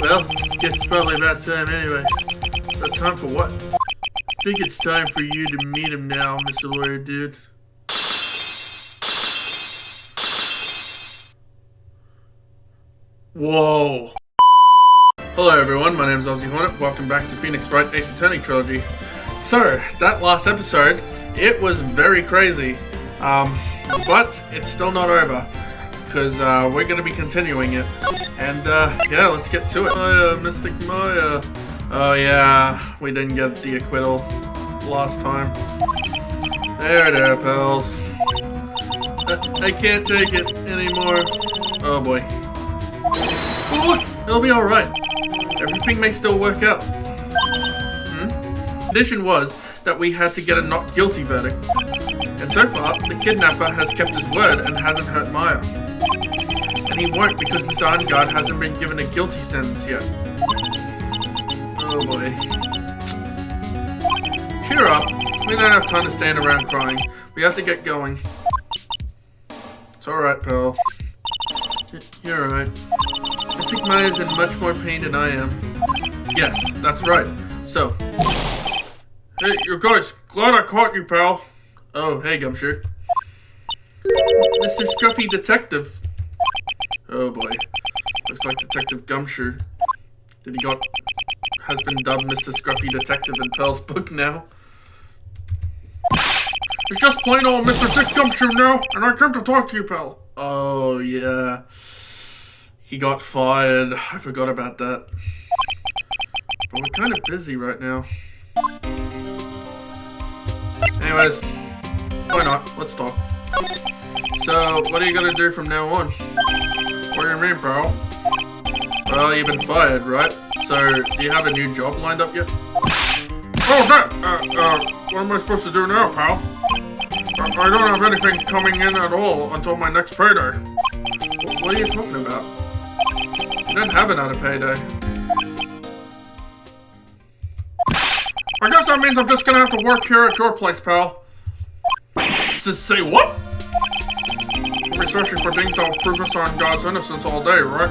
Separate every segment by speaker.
Speaker 1: Well, guess it's probably about time anyway. About time for what? I think it's time for you to meet him now, Mr. Lawyer Dude. Whoa. Hello everyone, my name is Ozzy Hornet. Welcome back to Phoenix Wright Ace Attorney Trilogy. So, that last episode, it was very crazy. But it's still not over. Because we're going to be continuing it. And yeah, let's get to it. Maya, Mystic Maya. Oh yeah, we didn't get the acquittal last time. There, pals. I can't take it anymore. Oh boy. Oh look, it'll be alright. Everything may still work out. The condition was that we had to get a not guilty verdict. And so far, the kidnapper has kept his word and hasn't hurt Maya. And he won't because Mr. Ungard hasn't been given a guilty sentence yet. Oh boy. Cheer up. We don't have time to stand around crying. We have to get going. It's alright, pal. You're alright. Mystic Maya's in much more pain than I am. Yes, that's right. So. Hey, you guys. Glad I caught you, pal. Oh, hey, Gumshoe. Mr. Scruffy Detective. Oh boy. Looks like Detective Gumshoe. Has been dubbed Mr. Scruffy Detective in Pearl's book now. It's just plain old Mr. Dick Gumshoe now, and I came to talk to you, pal. Oh, yeah. He got fired. I forgot about that. But we're kind of busy right now. Anyways, why not? Let's talk. So, what are you gonna do from now on? What do you mean, pal? Well, you've been fired, right? So, do you have a new job lined up yet? Oh, that! What am I supposed to do now, pal? I don't have anything coming in at all until my next payday. What are you talking about? You don't have another payday. I guess that means I'm just gonna have to work here at your place, pal. Say what? We'll be searching for things that will prove Mr. Ungard's innocence all day, right?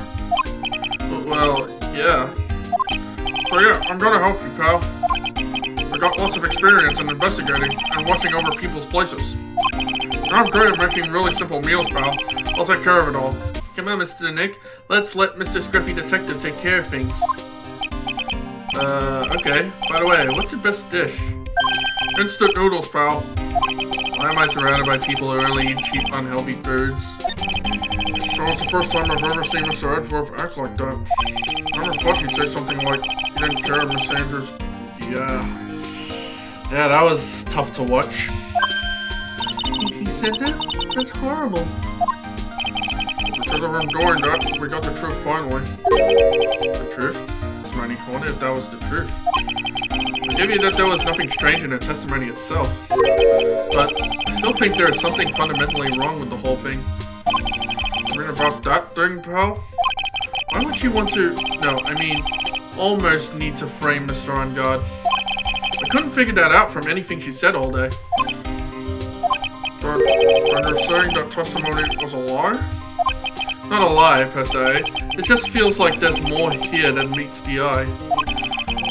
Speaker 1: Well, yeah. So yeah, I'm gonna help you, pal. I got lots of experience in investigating and watching over people's places. And I'm great at making really simple meals, pal. I'll take care of it all. Come on, Mr. Nick. Let's let Mr. Scruffy Detective take care of things. Okay. By the way, what's your best dish? Instant noodles, pal. Why am I surrounded by people who only eat cheap, unhealthy foods? That was the first time I've ever seen Mr. Edgeworth act like that. I never thought he'd say something like, he didn't care, Miss Andrews. Yeah. Yeah, that was tough to watch. He said that? That's horrible. Because of him doing that, we got the truth finally. The truth? Testimony. I wonder if that was the truth. I give you that there was nothing strange in the testimony itself. But I still think there is something fundamentally wrong with the whole thing. You mean about that thing, pal? Why would she want to... No, I mean, almost need to frame Mr. Ungard. I couldn't figure that out from anything she said all day. But are you saying that testimony was a lie? Not a lie, per se. It just feels like there's more here than meets the eye.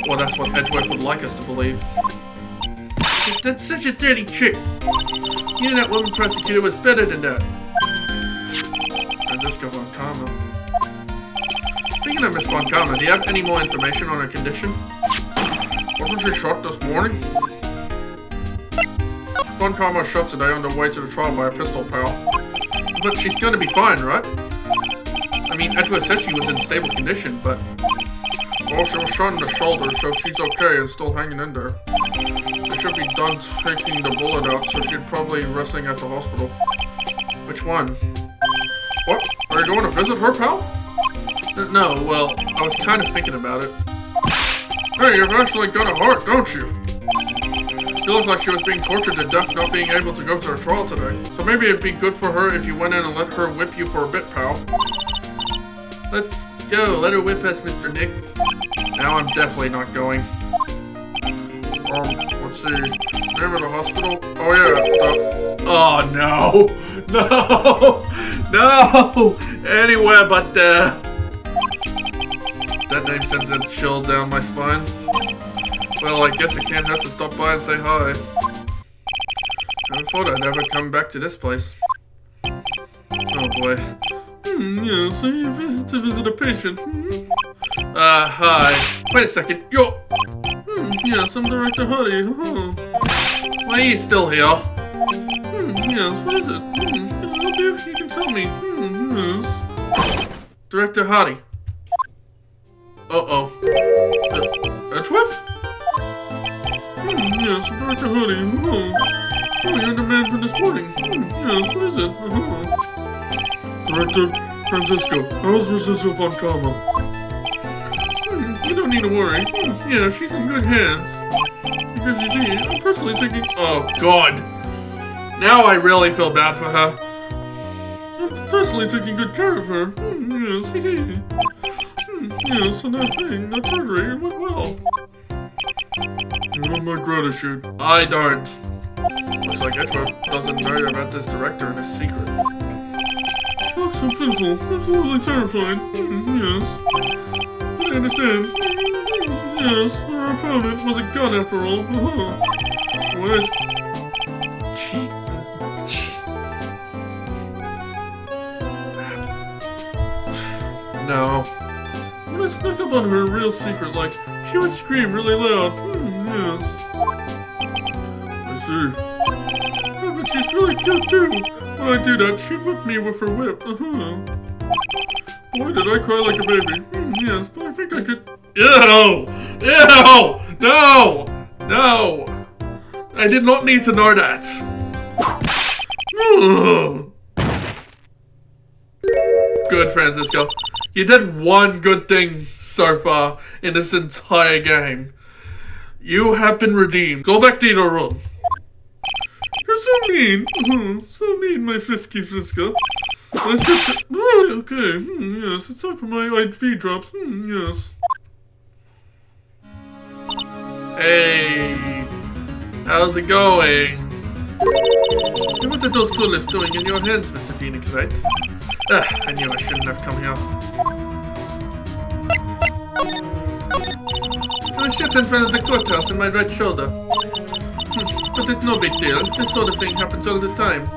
Speaker 1: Well, that's what Edgeworth would like us to believe. That's such a dirty trick. You know that woman prosecutor was better than that. Francisco Von Karma. Speaking of Miss Von Karma, do you have any more information on her condition? Wasn't she shot this morning? Von Karma was shot today on the way to the trial by a pistol, pal. But she's gonna be fine, right? I mean, Edgeworth said she was in stable condition, but... Well, she was shot in the shoulder, so she's okay and still hanging in there. They should be done taking the bullet out, so she'd probably be resting at the hospital. Which one? What? Are you going to visit her, pal? No, well, I was kind of thinking about it. Hey, you've actually got a heart, don't you? She looked like she was being tortured to death not being able to go to her trial today. So maybe it'd be good for her if you went in and let her whip you for a bit, pal. Let's go, let her whip us, Mr. Nick. Now I'm definitely not going. Let's see. Name of the hospital? Oh yeah, oh no! No! No! Anywhere but there. That name sends a chill down my spine. Well, I guess it can't hurt to stop by and say hi. Never thought I'd ever come back to this place. Oh boy. Yes, I need to visit a patient. Hi. Wait a second. Yo! Yes, I'm Director Huddy. Why are you still here? Yes, what is it? Can I help you? You can tell me. Yes. Director Huddy. Uh-oh. Edgeworth? Yes, Director Huddy. Oh, you're the man from this morning. Yes, what is it? Director Francisco, how's Francisco von Karma? You don't need to worry. Yeah, she's in good hands. Because you see, I'm personally taking... Oh, God. Now I really feel bad for her. I'm personally taking good care of her. Yes, yes, and that thing, that surgery, it went well. You know my gratitude. I don't. Looks like Edgeworth doesn't know about this director in a secret. She looks so pitiful, absolutely terrified. Yes. I understand. Yes, her opponent was a gun after all. What? No. When I snuck up on her real secret, like, she would scream really loud. Yes. I see. Yeah, but she's really cute too. When I do that, she whipped me with her whip. Boy, did I cry like a baby. Yes, but I think I could... Ew! Ew! No! No! I did not need to know that. Good, Francisco. You did one good thing so far in this entire game. You have been redeemed. Go back to your room. You're so mean. So mean, my frisky Frisco. Let's get to... Okay, yes, it's time for my IV drops. Yes. Hey, how's it going? And what are those tulips doing in your hands, Mr. Phoenix, right? I knew I shouldn't have come here. I shot in front of the courthouse in my right shoulder. But it's no big deal. This sort of thing happens all the time.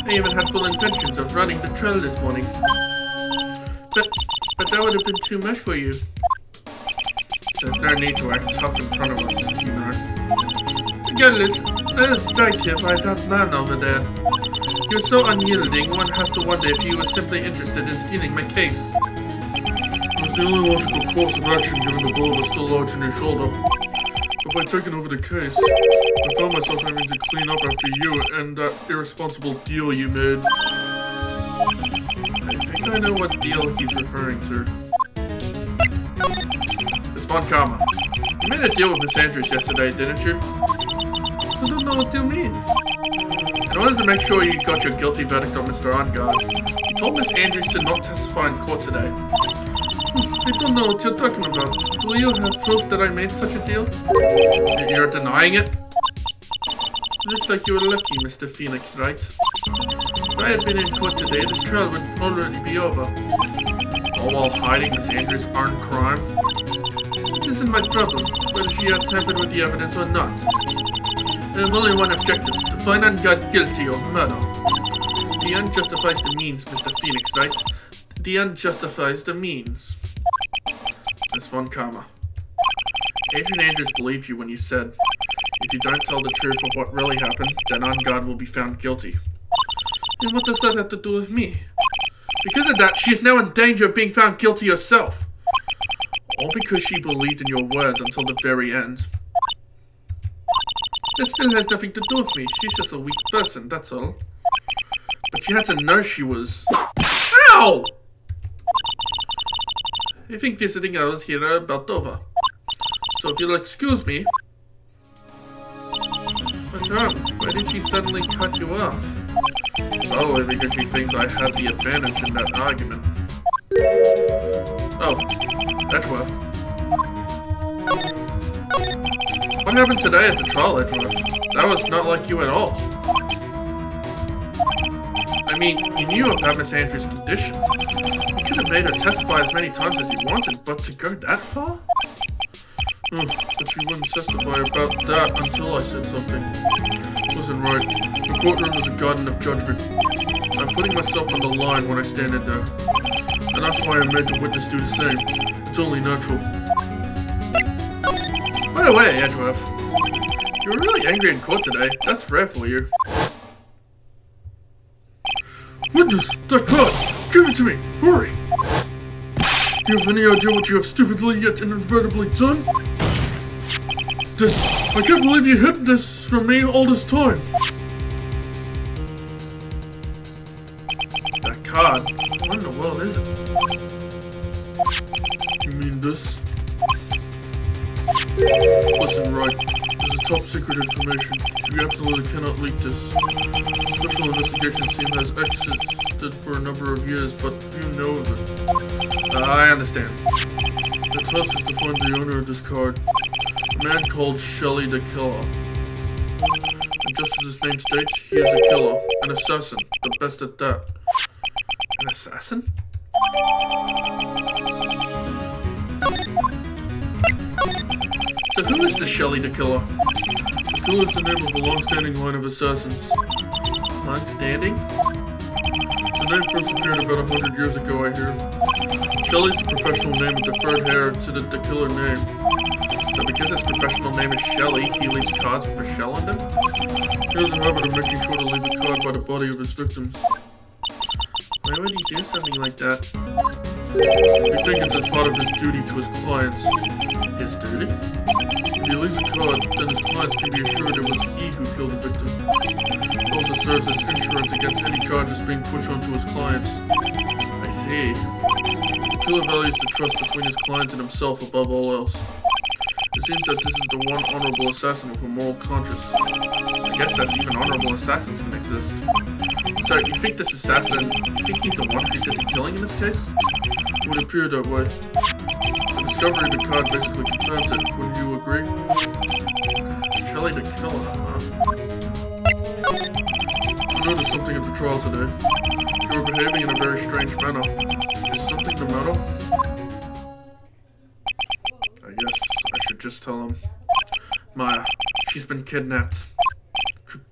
Speaker 1: I even had full intentions of running the trail this morning. But that would have been too much for you. There's no need to act tough in front of us, you know. Regardless, I was dragged here by that man over there. He was so unyielding, one has to wonder if he was simply interested in stealing my case. It was the only logical course of action given the blow was still lodged in your shoulder. But by taking over the case, I found myself having to clean up after you and that irresponsible deal you made. I think I know what deal he's referring to. Miss Von Karma, you made a deal with Miss Andrews yesterday, didn't you? I don't know what deal means. In order to make sure you got your guilty verdict on Mr. Ongard, you told Miss Andrews to not testify in court today. I don't know what you're talking about. Do you have proof that I made such a deal? You're denying it? Looks like you were lucky, Mr. Phoenix, right? If I had been in court today, this trial would already be over. All while hiding Miss Andrews' armed crime? It isn't my problem, whether she had tampered with the evidence or not. I have only one objective, to find Ongard guilty of murder. The end justifies the means, Mr. Phoenix, right? The end justifies the means. Miss Von Karma. Adrian Andrews believed you when you said, if you don't tell the truth of what really happened, then Ongard will be found guilty. And what does that have to do with me? Because of that, she is now in danger of being found guilty herself. All because she believed in your words until the very end. That still has nothing to do with me. She's just a weak person, that's all. But she had to know she was... Ow! I think visiting hours here are about over. So if you'll excuse me... What's wrong? Why did she suddenly cut you off? Probably because she thinks I had the advantage in that argument. Oh, Edgeworth. What happened today at the trial, Edgeworth? That was not like you at all. I mean, you knew about Miss Andrews' condition. You could have made her testify as many times as you wanted, but to go that far? But she wouldn't testify about that until I said something. Listen, Wright, the courtroom is a garden of judgment. I'm putting myself on the line when I stand in there. And that's why I made the witness do the same. It's only natural. By the way, Edgeworth, you're really angry in court today. That's rare for you. Witness, that card! Give it to me! Hurry! Do you have any idea what you have stupidly yet inadvertently done? I can't believe you hid this from me all this time. That card? What in the world is it? You mean this? Listen, Wright. This is top secret information. You absolutely cannot leak this. The Special Investigation Team has existed for a number of years, but few know of it. I understand. The task is to find the owner of this card. A man called Shelly the Killer. And just as his name states, he is a killer. An assassin. The best at that. An assassin? So who is the Shelly the Killer? The Killer is the name of a long-standing line of assassins. Long-standing? The name first appeared about 100 years ago, I hear. Shelly's the professional name with deferred heir to the Killer name. So because his professional name is Shelly, he leaves cards with a shell in them? He has a habit of making sure to leave a card by the body of his victims. Why would he do something like that? We think it's as part of his duty to his clients. His duty? If he leaves a card, then his clients can be assured it was he who killed the victim. It also serves as insurance against any charges being pushed onto his clients. I see. The killer values the trust between his client and himself above all else. It seems that this is the one honorable assassin with a moral conscience. I guess that's even honorable assassins can exist. So, you think this assassin, you think he's the one who did the killing in this case? It would appear that way. The discovery of the card basically confirms it, wouldn't you agree? Shelly the Killer, huh? I noticed something at the trial today. You were behaving in a very strange manner. Is something the matter? I guess I should just tell him. Maya, she's been kidnapped.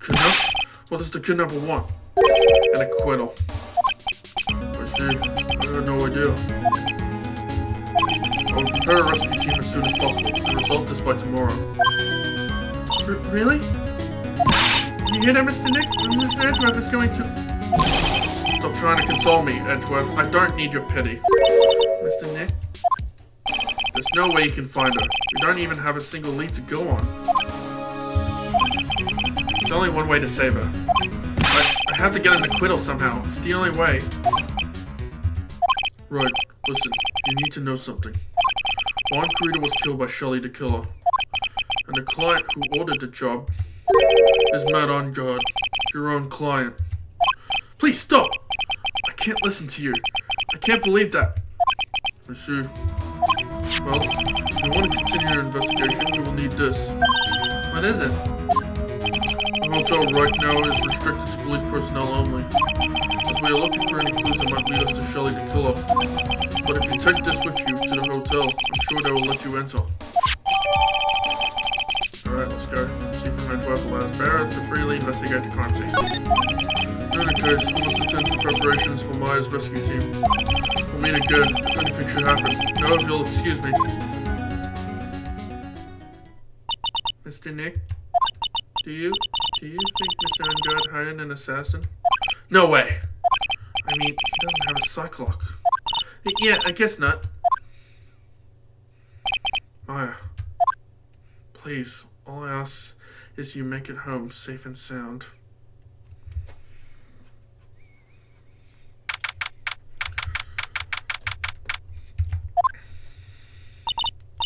Speaker 1: Kidnapped? What does the kidnapper want? An acquittal. I see. I had no idea. I will prepare a rescue team as soon as possible and resolve this by tomorrow. Really? You hear that, Mr. Nick? Mr. Edgeworth is going to... Stop trying to console me, Edgeworth. I don't need your pity. Mr. Nick? There's no way you can find her. We don't even have a single lead to go on. There's only one way to save her. I have to get an acquittal somehow. It's the only way. Right. Listen, you need to know something. Juan Carita was killed by Shelly the Killer. And the client who ordered the job is Matt on guard, your own client. Please stop! I can't listen to you. I can't believe that. I see. Well, if you want to continue your investigation, you will need this. What is it? The hotel right now is restricted to police personnel only. As we are looking for any clues that might lead us to Shelly the Killer. But if you take this with you to the hotel, I'm sure they will let you enter. Alright, let's go. See if Edgeworth allows Barrett to freely investigate the crime scene. In any case, we must attend to preparations for Maya's rescue team. We'll meet again if anything should happen. Now if you'll excuse me. Mr. Nick? Do you think Mr. Ungard hired an assassin? No way! I mean, he doesn't have a psych lock. Yeah, I guess not. Maya. Please, all I ask is you make it home safe and sound.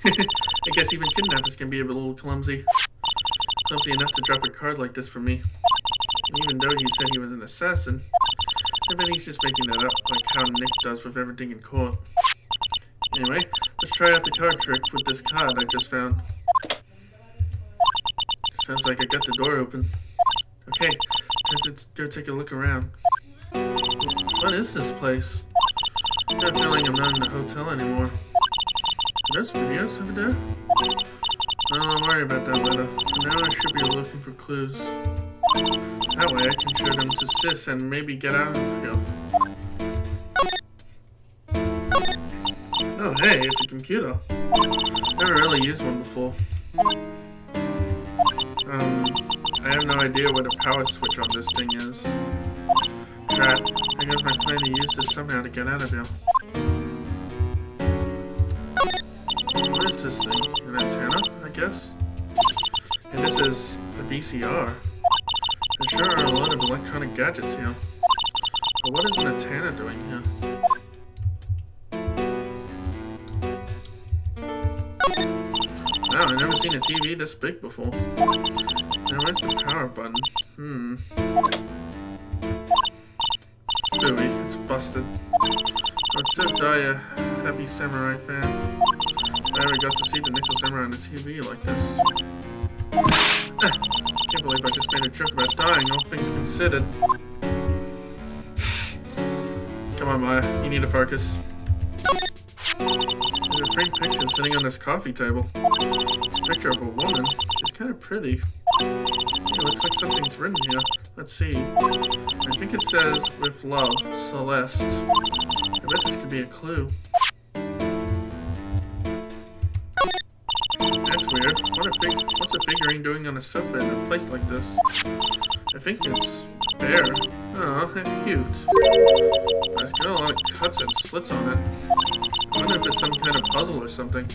Speaker 1: I guess even kidnappers can be a little clumsy. Clumsy enough to drop a card like this for me. And even though he said he was an assassin, I bet he's just making that up, like how Nick does with everything in court. Anyway, let's try out the card trick with this card I just found. Sounds like I got the door open. Okay, time to go take a look around. What is this place? I have a feeling I'm not in the hotel anymore. There's videos over there? No, I'll worry about that later. For now, I should be looking for clues. That way I can show them to Sis and maybe get out of here. Oh, hey, it's a computer. Never really used one before. I have no idea what a power switch on this thing is. Chat, I guess my plan to use this somehow to get out of here. What is this thing? An antenna, I guess? And this is a VCR. There sure are a lot of electronic gadgets here. But what is an antenna doing here? Wow, I've never seen a TV this big before. Now where's the power button? Phooey, it's busted. But so die a happy samurai fan. I never got to see the Nickel Samurai on the TV like this. Can't believe I just made a joke about dying, all things considered. Come on, Maya, you need to focus. There's a framed picture sitting on this coffee table. It's a picture of a woman. She's kind of pretty. It looks like something's written here. Let's see. I think it says, with love, Celeste. I bet this could be a clue. That's weird. What's a figurine doing on a sofa in a place like this? I think it's Bear. Oh, how cute. But it's got a lot of cuts and slits on it. I wonder if it's some kind of puzzle or something.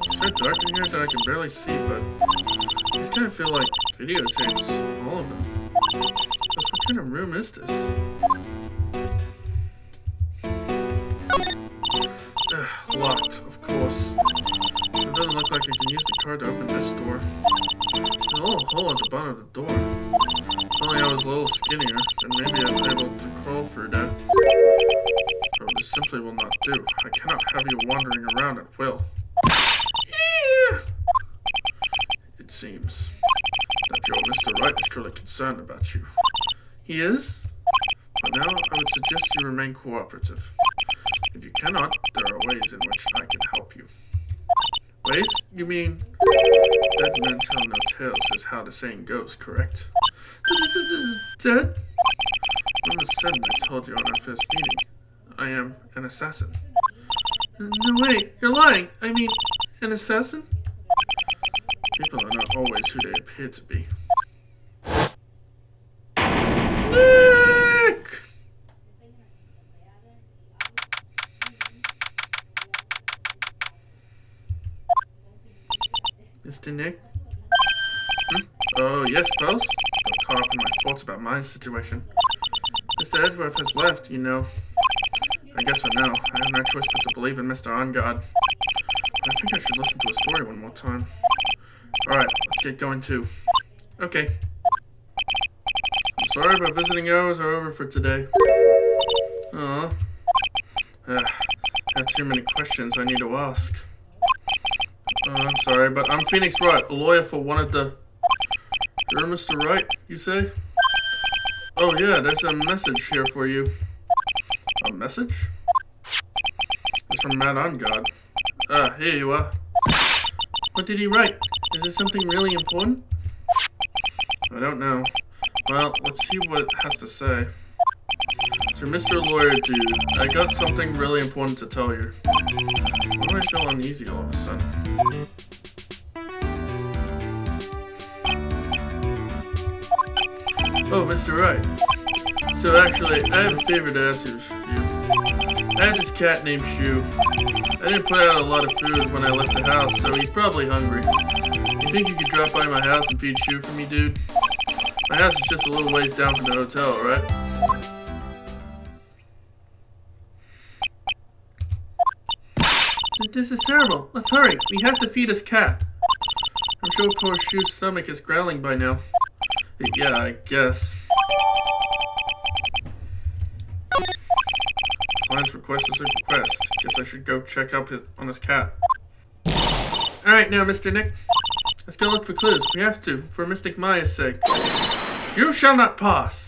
Speaker 1: It's so dark in here that I can barely see, but these kind of feel like videotapes, all of them. But what kind of room is this? Locked, of course. It doesn't look like I can use the card to open this door. There's a little hole at the bottom of the door. If only I was a little skinnier, then maybe I'd be able to crawl through that. Oh, this simply will not do. I cannot have you wandering around at will. Yeah. It seems that your Mr. Wright is truly concerned about you. He is? But now I would suggest you remain cooperative. If you cannot, there are ways in which I can help you. Ways? You mean, dead men tell no tales is how the saying goes, correct? Dead? When was said I told you on our first meeting? I am an assassin. No, wait, you're lying. I mean, an assassin? People are not always who they appear to be. Nick! Mr. Nick? Oh, yes, boss? Got caught up in my thoughts about my situation. Mr. Edgeworth has left, you know. I guess I know. I have no choice but to believe in Mr. On-God. I think I should listen to a story one more time. Alright, let's get going too. Okay. I'm sorry, but visiting hours are over for today. Aw. I have too many questions I need to ask. I'm sorry, but I'm Phoenix Wright, a lawyer for one of the... You're Mr. Wright, you say? Oh yeah, there's a message here for you. A message? It's from Matt on God. Ah, here you are. What did he write? Is it something really important? I don't know. Well, let's see what it has to say. So, Mr. Lawyer Dude, I got something really important to tell you. Why do I feel uneasy all of a sudden? Oh, Mr. Wright. So actually, I have a favor to ask you. I have this cat named Shu. I didn't put out a lot of food when I left the house, so he's probably hungry. You think you could drop by my house and feed Shu for me, dude? My house is just a little ways down from the hotel, right? This is terrible. Let's hurry. We have to feed his cat. I'm sure poor Shu's stomach is growling by now. Yeah, I guess. Client's request is a request. Guess I should go check up on his cat. Alright now, Mr. Nick. Let's go look for clues. We have to, for Mystic Maya's sake. You shall not pass.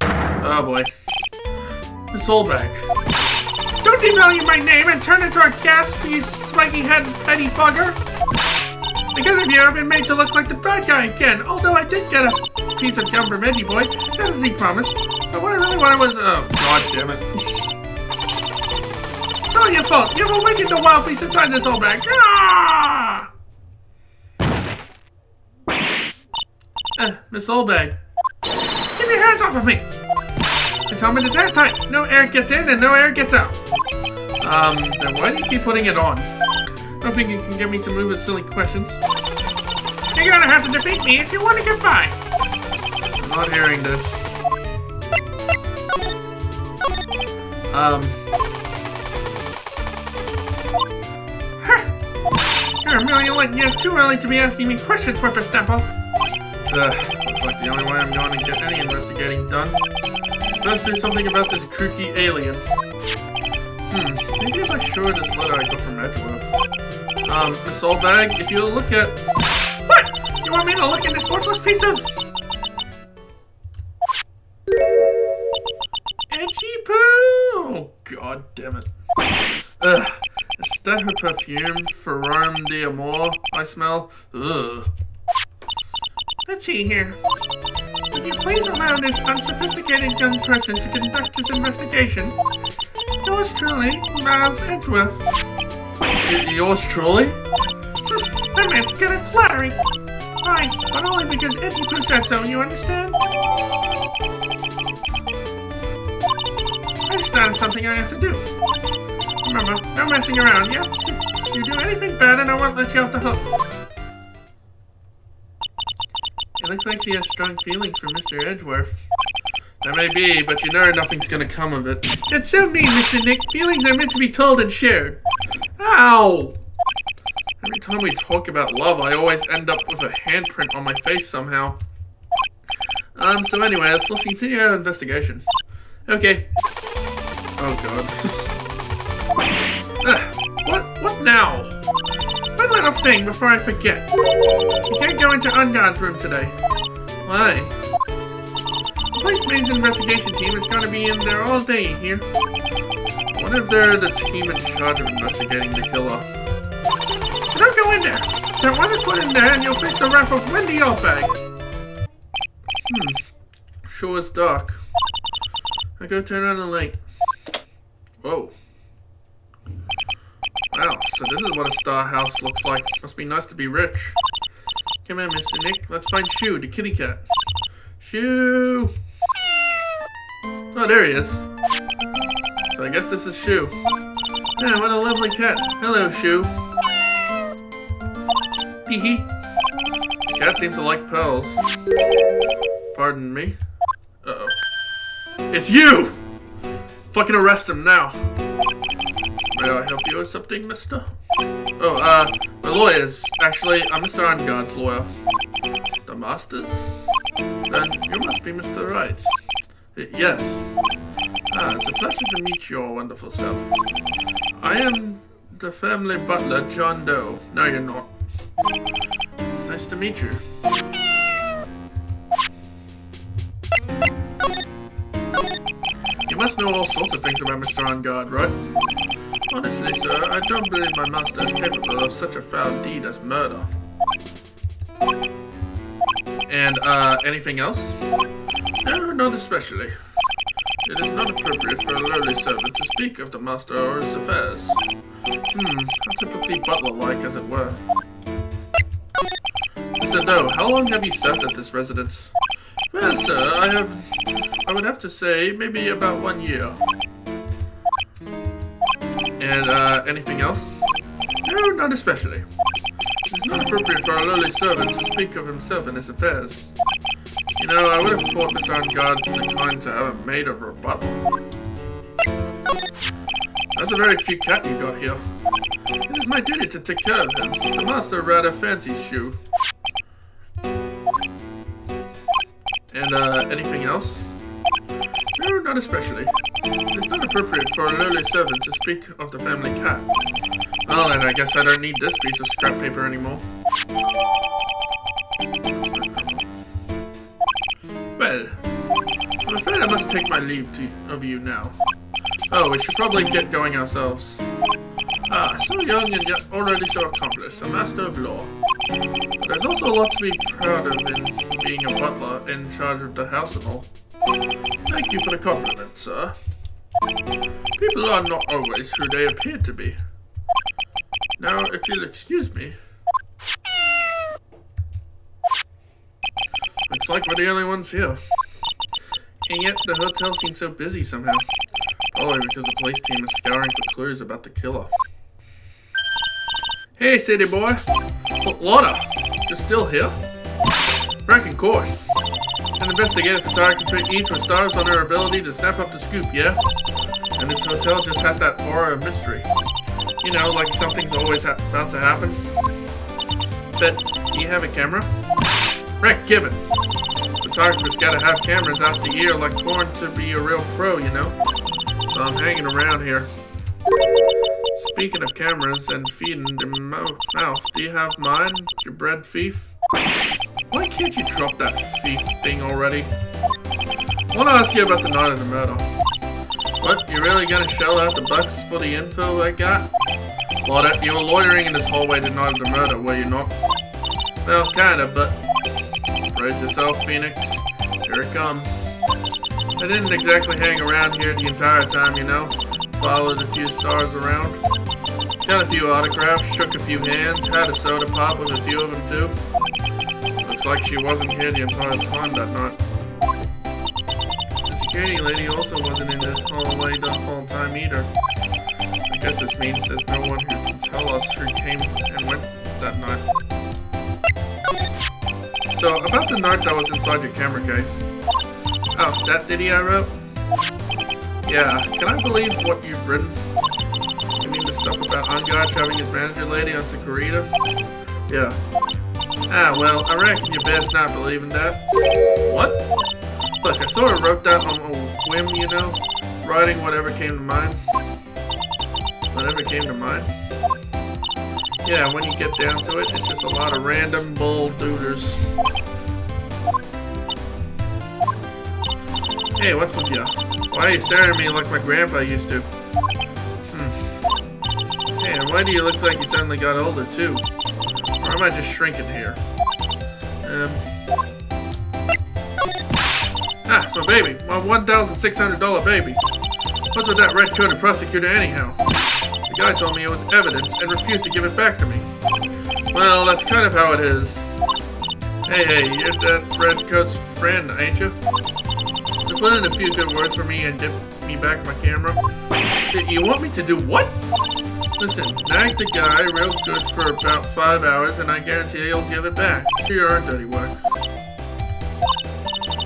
Speaker 1: Oh boy. The soul bag.
Speaker 2: Don't devalue my name and turn into a ghast, you spiky-head petty fogger. Because of you, I've been made to look like the bad guy again. Although I did get a piece of gum from Edgy Boy, just as he promised. But what I really wanted was,
Speaker 1: oh god damn it.
Speaker 2: It's all your fault. You've awakened the wild beast inside this old bag. Ah!
Speaker 1: Miss Soulbag.
Speaker 2: Keep your hands off of me! This helmet is airtight. No air gets in and no air gets out.
Speaker 1: Then why do you keep putting it on? Don't think you can get me to move with silly questions.
Speaker 2: You're gonna have to defeat me if you want to get by.
Speaker 1: I'm not hearing this.
Speaker 2: You're a million light years too early to be asking me questions, Whippersnapper.
Speaker 1: Looks like the only way I'm going to get any investigating done. First do something about this kooky alien. Maybe if I show her this letter I got from Edgeworth. Miss Soulbag, if you look at...
Speaker 2: What? You want me to look at this worthless piece of...
Speaker 1: Edgy poo! Oh, god damn it. Is that her perfume? Ferrome d'Amour I smell? Ugh.
Speaker 2: Let's see here. Would you please allow this unsophisticated young person to conduct this investigation? Yours truly, Miles Edgeworth.
Speaker 1: Yours truly?
Speaker 2: That man's good at flattery. Fine, but only because Edgy Poo said so, you understand? I just thought of something I have to do. Remember, no messing around, yeah? If you do anything bad, and I won't let you off the hook.
Speaker 1: It looks like she has strong feelings for Mr. Edgeworth. That may be, but you know nothing's gonna come of it.
Speaker 2: That's so mean, Mr. Nick. Feelings are meant to be told and shared.
Speaker 1: Ow! Every time we talk about love, I always end up with a handprint on my face somehow. So anyway, let's continue our investigation. Okay. Oh god. What now?
Speaker 2: One little thing before I forget. You can't go into Ungod's room today.
Speaker 1: Why?
Speaker 2: The police main's investigation team is going to be in there all day, you hear?
Speaker 1: I wonder if they're the team in charge of investigating the killer.
Speaker 2: So don't go in there. Set one foot in there and you'll face the wrath of Wendy Oldbag.
Speaker 1: Sure is dark. I go turn on the light. Whoa. Wow, so this is what a star house looks like. Must be nice to be rich. Come on, Mr. Nick. Let's find Shoo, the kitty cat. Shoo! Oh, there he is. So I guess this is Shoo. Yeah, what a lovely cat. Hello, Shoo. Hee hee. Cat seems to like pearls. Pardon me. Uh-oh. It's you! Fucking arrest him now. May I help you with something, mister? Oh, my lawyers. Actually, I'm Mr. Ungod's lawyer. The master's? Then you must be Mr. Wright. Yes. It's a pleasure to meet your wonderful self. I am the family butler, John Doe. No, you're not. Nice to meet you. You must know all sorts of things about Mr. Ungod, right? Honestly, sir, I don't believe my master is capable of such a foul deed as murder. And, anything else? No, not especially. It is not appropriate for a lowly servant to speak of the master or his affairs. How typically butler-like, as it were. Mr. Doe, how long have you served at this residence? Well, sir, I would have to say, maybe about 1 year. And, anything else? No, not especially. It is not appropriate for a lowly servant to speak of himself and his affairs. You know, I would have thought Mr. Ungod declined to have a maid of her butler. That's a very cute cat you got here. It is my duty to take care of him. The master rather fancies Shoo. And, anything else? No, not especially. It is not appropriate for a lowly servant to speak of the family cat. Well, then I guess I don't need this piece of scrap paper anymore. Well, I'm afraid I must take my leave of you now. Oh, we should probably get going ourselves. Ah, so young and yet already so accomplished, a master of law. But there's also a lot to be proud of in being a butler in charge of the house and all. Thank you for the compliment, sir. People are not always who they appear to be. Now, if you'll excuse me. Looks like we're the only ones here. And yet, the hotel seems so busy somehow. Probably because the police team is scouring for clues about the killer. Hey, city boy. What, Lotta? You're still here? Ranking course. An investigative photographer each with stars on her ability to snap up the scoop, yeah? And this hotel just has that aura of mystery. You know, like something's always about to happen. But, do you have a camera? Right, give it. Photographers gotta have cameras out the ear like corn to be a real pro, you know? So I'm hanging around here. Speaking of cameras and feeding the mouth, do you have mine? Your bread thief? Why can't you drop that thief thing already? I want to ask you about the night of the murder. What? You really gonna shell out the bucks for the info I got? Well, you were loitering in this hallway the night of the murder, were you not? Well, kinda, but... Brace yourself, Phoenix. Here it comes. I didn't exactly hang around here the entire time, you know. Followed a few stars around. Got a few autographs, shook a few hands, had a soda pop with a few of them too. Looks like she wasn't here the entire time that night. The security lady also wasn't in the hallway the whole time either. I guess this means there's no one who can tell us who came and went that night. So, about the note that was inside your camera case. Oh, that ditty I wrote? Yeah, can I believe what you've written? You mean the stuff about Ungod shoving his manager lady on Sakurita? Yeah. Ah, well, I reckon you best not believe in that. What? Look, I sort of wrote that on a whim, you know? Writing whatever came to mind. Whatever came to mind? Yeah, when you get down to it, it's just a lot of random bull dooders. Hey, what's with you? Why are you staring at me like my grandpa used to? Hey, and why do you look like you suddenly got older, too? Or am I just shrinking here? Ah, my baby. My $1,600 baby. What's with that red-coated prosecutor anyhow? The guy told me it was evidence and refused to give it back to me. Well, that's kind of how it is. Hey, you're that redcoat's friend, ain't you? You put in a few good words for me and give me back my camera. You want me to do what? Listen, nag the guy real good for about 5 hours and I guarantee he'll give it back. Do your own dirty work.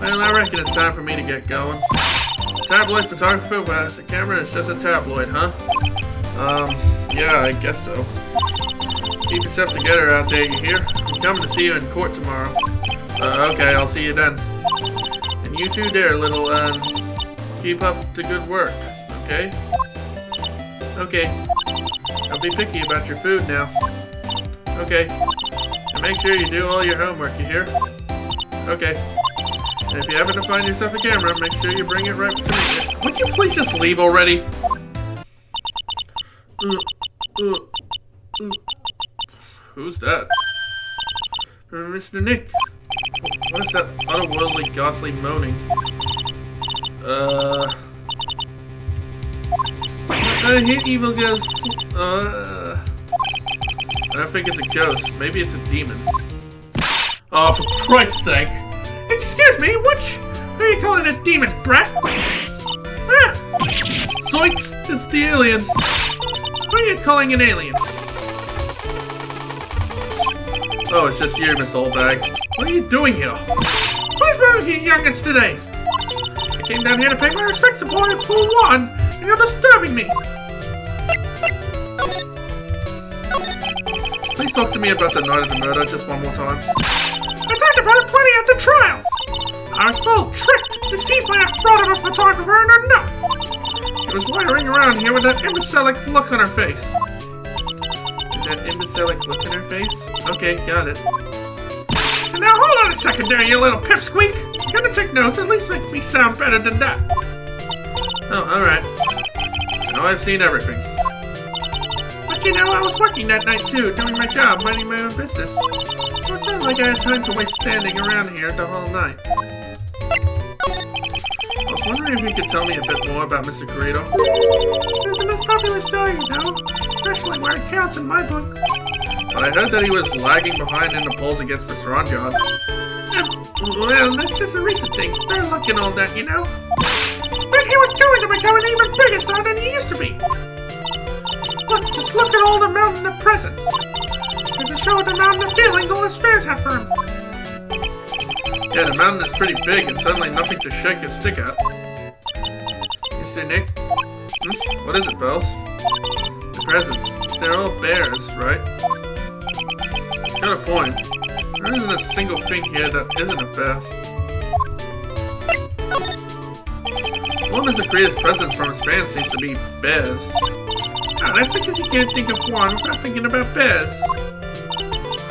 Speaker 1: Well, I reckon it's time for me to get going. Tabloid photographer with the camera is just a tabloid, huh? Yeah, I guess so. Keep yourself together out there, you hear? I'm coming to see you in court tomorrow. Okay, I'll see you then. And you too there, little, keep up the good work, okay? Okay. Don't be picky about your food now. Okay. And make sure you do all your homework, you hear? Okay. And if you happen to find yourself a camera, make sure you bring it right to me. Would you please just leave already? Who's that? Mr. Nick. What is that otherworldly, ghastly moaning? I hate evil ghosts. I don't think it's a ghost. Maybe it's a demon. Oh, for Christ's sake!
Speaker 2: Excuse me, what are you calling a demon, brat? Ah!
Speaker 1: Zoinks! It's the alien.
Speaker 2: What are you calling an alien?
Speaker 1: Oh, it's just you, Miss Oldbag. What are you doing here?
Speaker 2: What's wrong with you youngins today? I came down here to pay my respects to boy Pool 1, and you're disturbing me.
Speaker 1: Please talk to me about the night of the murder just one more time.
Speaker 2: I talked about it plenty at the trial. I was full tricked, deceived by a fraud of a photographer and a nut. She was loitering around here with that imbecilic look on her face.
Speaker 1: That imbecilic look in her face? Okay, got it.
Speaker 2: And now hold on a second there, you little pipsqueak. You're gonna take notes, at least make me sound better than that.
Speaker 1: Oh, alright. Now I've seen everything.
Speaker 2: But you know, I was working that night too, doing my job, minding my own business. So it's not like I had time to waste standing around here the whole night.
Speaker 1: I was wondering if you could tell me a bit more about Mr. Corito.
Speaker 2: He's the most popular star, you know, especially where it counts in my book.
Speaker 1: But I heard that he was lagging behind in the polls against Mr. Ronjod.
Speaker 2: Well, that's just a recent thing. Better luck and all that, you know. But he was going to become an even bigger star than he used to be. Look, just look at all the mountain of presents. There's a show of the mountain of feelings all his fans have for him.
Speaker 1: Yeah, the mountain is pretty big and certainly nothing to shake a stick at. Mr. Nick? What is it, Bells? The presents. They're all bears, right? He's got a point. There isn't a single thing here that isn't a bear. One of Mr. Creator's presents from his fans seems to be bears.
Speaker 2: Oh, that's because he can't think of one without thinking about bears.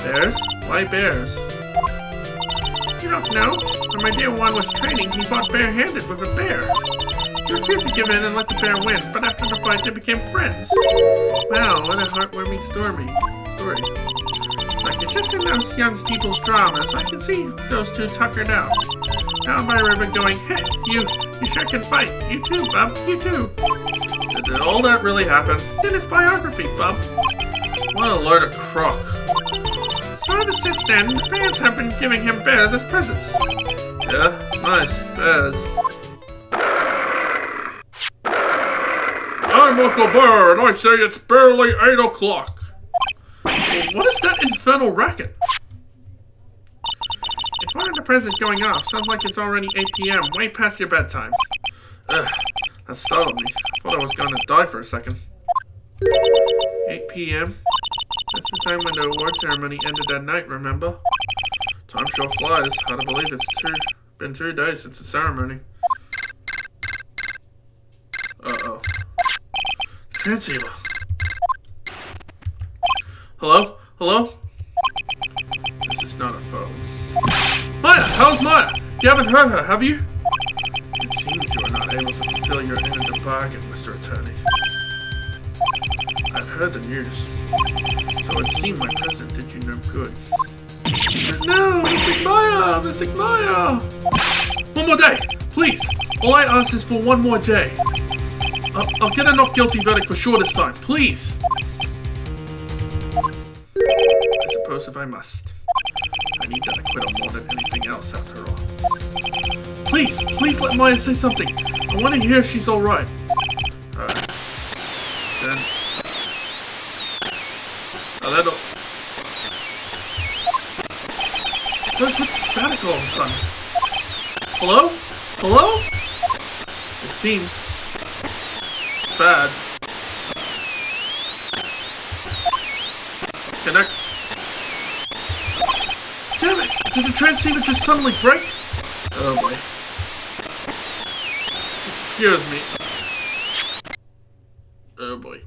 Speaker 1: Bears? Why bears?
Speaker 2: You don't know? When my dear Juan was training, he fought barehanded with a bear. He refused to give in and let the bear win, but after the fight, they became friends.
Speaker 1: Wow, what a heartwarming story.
Speaker 2: Like, it's just in those young people's dramas. I can see those two tuckered out. Down by the river going, hey, you sure can fight. You too, bub, you too.
Speaker 1: Did all that really happen?
Speaker 2: In his biography, bub.
Speaker 1: What a load of crock.
Speaker 2: So ever since then, the fans have been giving him bears as presents.
Speaker 1: Yeah, nice, bears. I'm Uncle Bear, and I say it's barely 8 o'clock. Well, what is that infernal racket?
Speaker 2: It's one of the presents going off. Sounds like it's already 8 p.m., way past your bedtime.
Speaker 1: Ugh, that startled me. I thought I was going to die for a second. 8 p.m.? That's the time when the award ceremony ended that night, remember? Time sure flies. Hard to believe it's been 2 days since the ceremony. Uh-oh. Transceiver. Hello? Hello? This is not a phone. Maya! How's Maya? You haven't heard her, have you? It seems you are not able to fulfill your end of the bargain, Mr. Attorney. I've heard the news. So it seemed my present did you no good. No, Mystic Maya! Mystic Maya! One more day, please! All I ask is for one more day. I'll get a not guilty verdict for sure this time, please! I suppose if I must. I need that acquittal more than anything else, after all. Please let Maya say something. I want to hear if she's alright. Then... A little... What's with the static all of a sudden? Hello? Hello? It seems... bad. Connect. Damn it! Did the transceiver just suddenly break? Oh boy. Excuse me. Oh boy.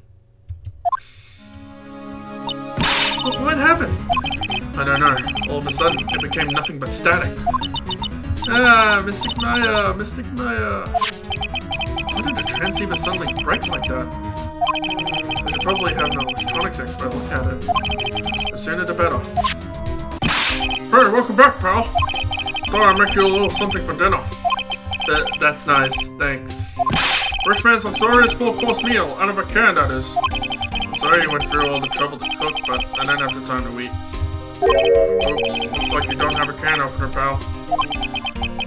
Speaker 1: What happened? I don't know. All of a sudden, it became nothing but static. Ah, Mystic Maya, Mystic Maya. Why did the transceiver suddenly break like that? I should probably have an electronics expert look at it. The sooner the better. Hey, welcome back, pal. Thought I'd make you a little something for dinner. That's nice, thanks. First man's luxurious full-course meal, out of a can, that is. I'm sorry you went through all the trouble to cook, but I didn't have the time to eat. Oops, looks like you don't have a can opener, pal.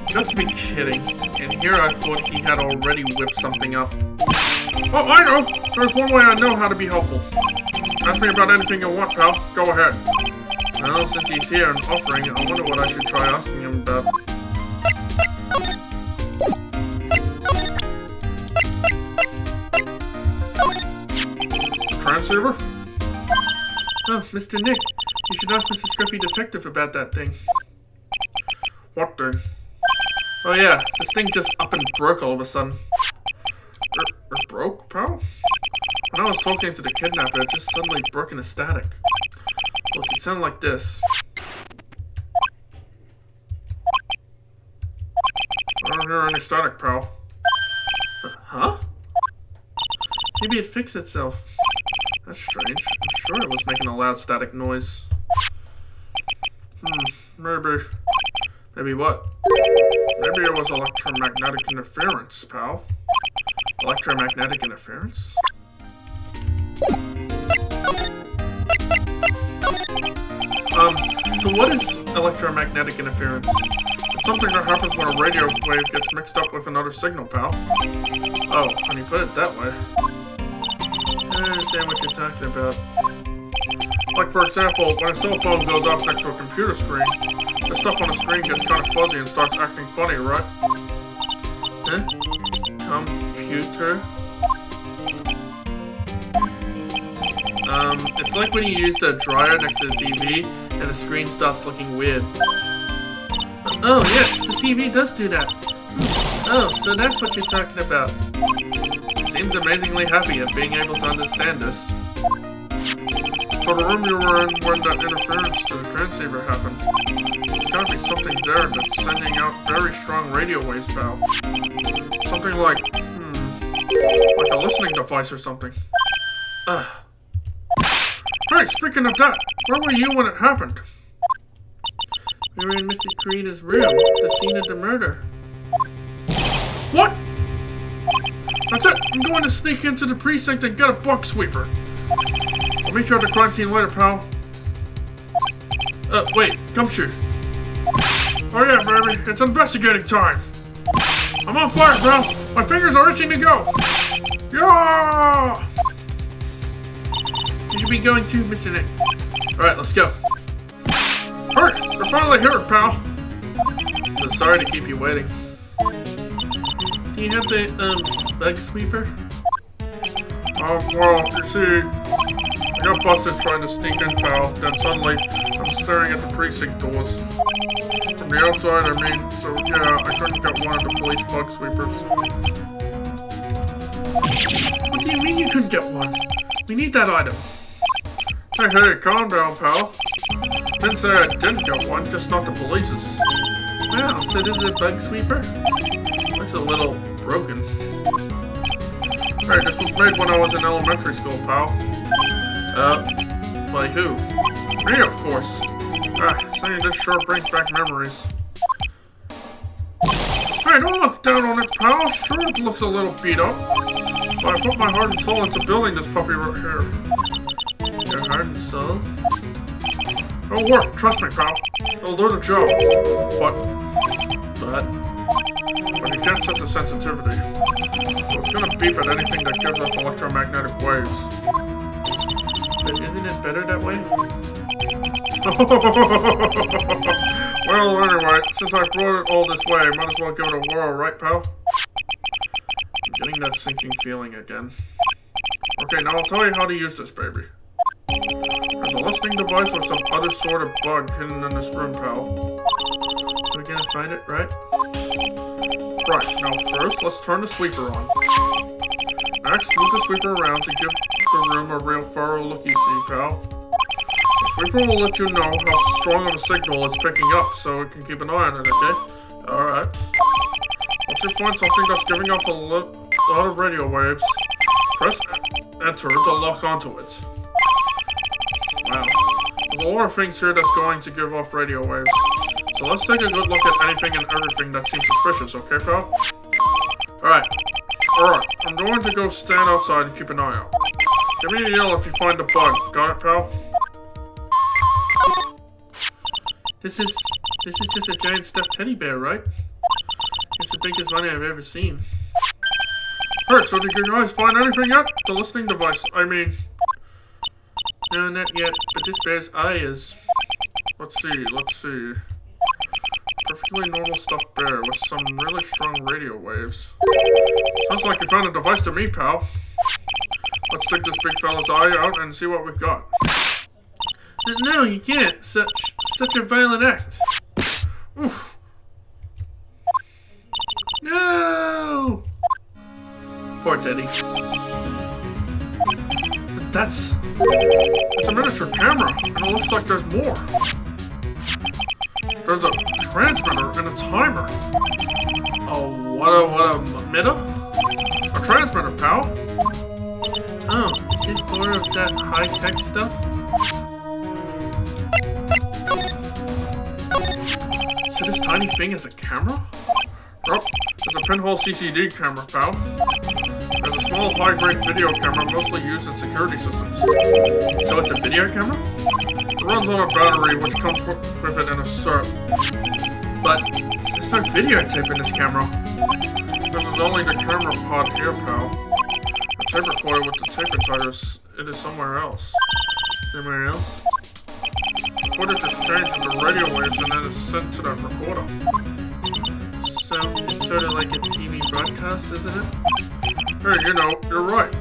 Speaker 1: You got to be kidding. And here I thought he had already whipped something up. Oh, I know! There's one way I know how to be helpful. Ask me about anything you want, pal. Go ahead. Well, since he's here and offering, I wonder what I should try asking him about. The transceiver? Oh, Mr. Nick. You should ask Mr. Scruffy Detective about that thing. What thing? Oh yeah, this thing just up and broke all of a sudden. It broke, pal? When I was talking to the kidnapper, it just suddenly broke into static. Look, it sounded like this. I don't hear any static, pal. Huh? Maybe it fixed itself. That's strange. I'm sure it was making a loud static noise. Maybe. Maybe what? Maybe it was electromagnetic interference, pal. Electromagnetic interference? So what is electromagnetic interference? It's something that happens when a radio wave gets mixed up with another signal, pal. Oh, when you put it that way. I understand what you're talking about. Like, for example, when a cell phone goes off next to a computer screen, the stuff on the screen gets kind of fuzzy and starts acting funny, right? Huh? Computer? It's like when you use the dryer next to the TV and the screen starts looking weird. Oh, yes, the TV does do that. Oh, so that's what you're talking about. Seems amazingly happy at being able to understand this. So the room you were in when that interference to the transceiver happened, there's gotta be something there that's sending out very strong radio waves, pal. Something like a listening device or something. Hey, speaking of that, where were you when it happened? We were in Mr. Karita's room, the scene of the murder. What? That's it! I'm going to sneak into the precinct and get a bug sweeper. I'll meet you at the crime scene later, pal. Wait, gumshoe. Oh yeah, baby, it's investigating time. I'm on fire, pal. My fingers are itching to go. Yeah! You should be going too, Mr. Nick. Alright, let's go. Hurry! We're finally here, pal. So sorry to keep you waiting. Do you have the, bug sweeper? Well, you see, I got busted trying to sneak in, pal. Then suddenly, I'm staring at the precinct doors. From the outside, I mean, so yeah, I couldn't get one of the police bug sweepers. What do you mean you couldn't get one? We need that item. Hey, calm down, pal. Didn't say I didn't get one, just not the police's. Wow, so this is a bug sweeper? Looks a little broken. Hey, this was made when I was in elementary school, pal. By who? Me, of course. Saying this sure brings back memories. Hey, don't look down on it, pal. Sure, it looks a little beat up. But I put my heart and soul into building this puppy right here. Your heart and soul? It'll work, trust me, pal. It'll do the job. But you can't set the sensitivity. So it's gonna beep at anything that gives off electromagnetic waves. But isn't it better that way? Well, anyway, since I brought it all this way, might as well give it a whirl, right, pal? I'm getting that sinking feeling again. Okay, now I'll tell you how to use this, baby. There's a listening device or some other sort of bug hidden in this room, pal. So we're gonna find it, right? Right, now first, let's turn the sweeper on. Next, move the sweeper around to give the room a real thorough looky-see, pal. The sweeper will let you know how strong of a signal it's picking up, so it can keep an eye on it, okay? Alright. Once you find something that's giving off a lot of radio waves, press enter to lock onto it. Wow. There's a lot of things here that's going to give off radio waves. So let's take a good look at anything and everything that seems suspicious, okay, pal? Alright. I'm going to go stand outside and keep an eye out. Give me a yell if you find a bug. Got it, pal? This is just a giant stuffed teddy bear, right? It's the biggest one I've ever seen. Alright, so did you guys find anything yet? The listening device, I mean... No, not yet, but this bear's eye is... Let's see. Perfectly normal stuffed bear with some really strong radio waves. Sounds like you found a device to me, pal. Let's stick this big fella's eye out and see what we've got. No, you can't. Such a violent act. Oof. No! Poor Teddy. It's a miniature camera, and it looks like there's more. There's a transmitter and a timer. Oh, what a emitter? A transmitter, pal. Oh, is this more of that high-tech stuff? So this tiny thing is a camera? Oh, it's a pinhole CCD camera, pal. There's a small high-grade video camera mostly used in security systems. So it's a video camera? It runs on a battery which comes with it in a cert. But there's no videotape in this camera. This is only the camera pod here, pal. The tape recorder with the tape inside it is somewhere else. Somewhere else? The footage is changed into radio waves and then it's sent to that recorder. So it's sort of like a TV broadcast, isn't it? Hey, you know, you're right.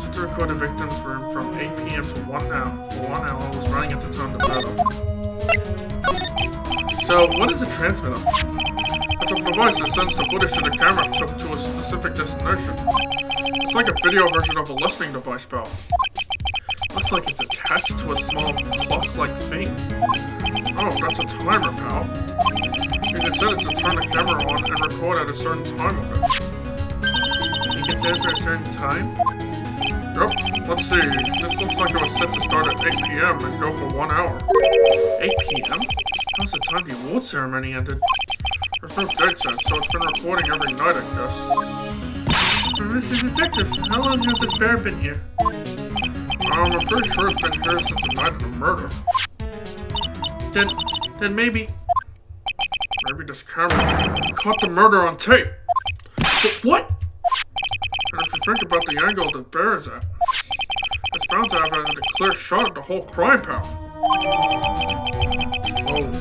Speaker 1: Set to record the victim's room from 8 p.m. to 1 hour. For 1 hour was running at the time of the murder. So, what is a transmitter? It's a device that sends the footage that the camera took to a specific destination. It's like a video version of a listening device, pal. Looks like it's attached to a small clock-like thing. Oh, that's a timer, pal. You can set it to turn the camera on and record at a certain time of it. You can set it for a certain time? Yep, let's see. This looks like it was set to start at 8 p.m. and go for 1 hour. 8 p.m.? How's the time the award ceremony ended? There's no date set, so it's been recording every night, I guess. Mr. Detective, how long has this bear been here? I'm pretty sure it's been here since the night of the murder. Then maybe this camera caught the murder on tape. But what? And if you think about the angle the bear is at, it's bound to have had a clear shot of the whole crime, pal. Oh.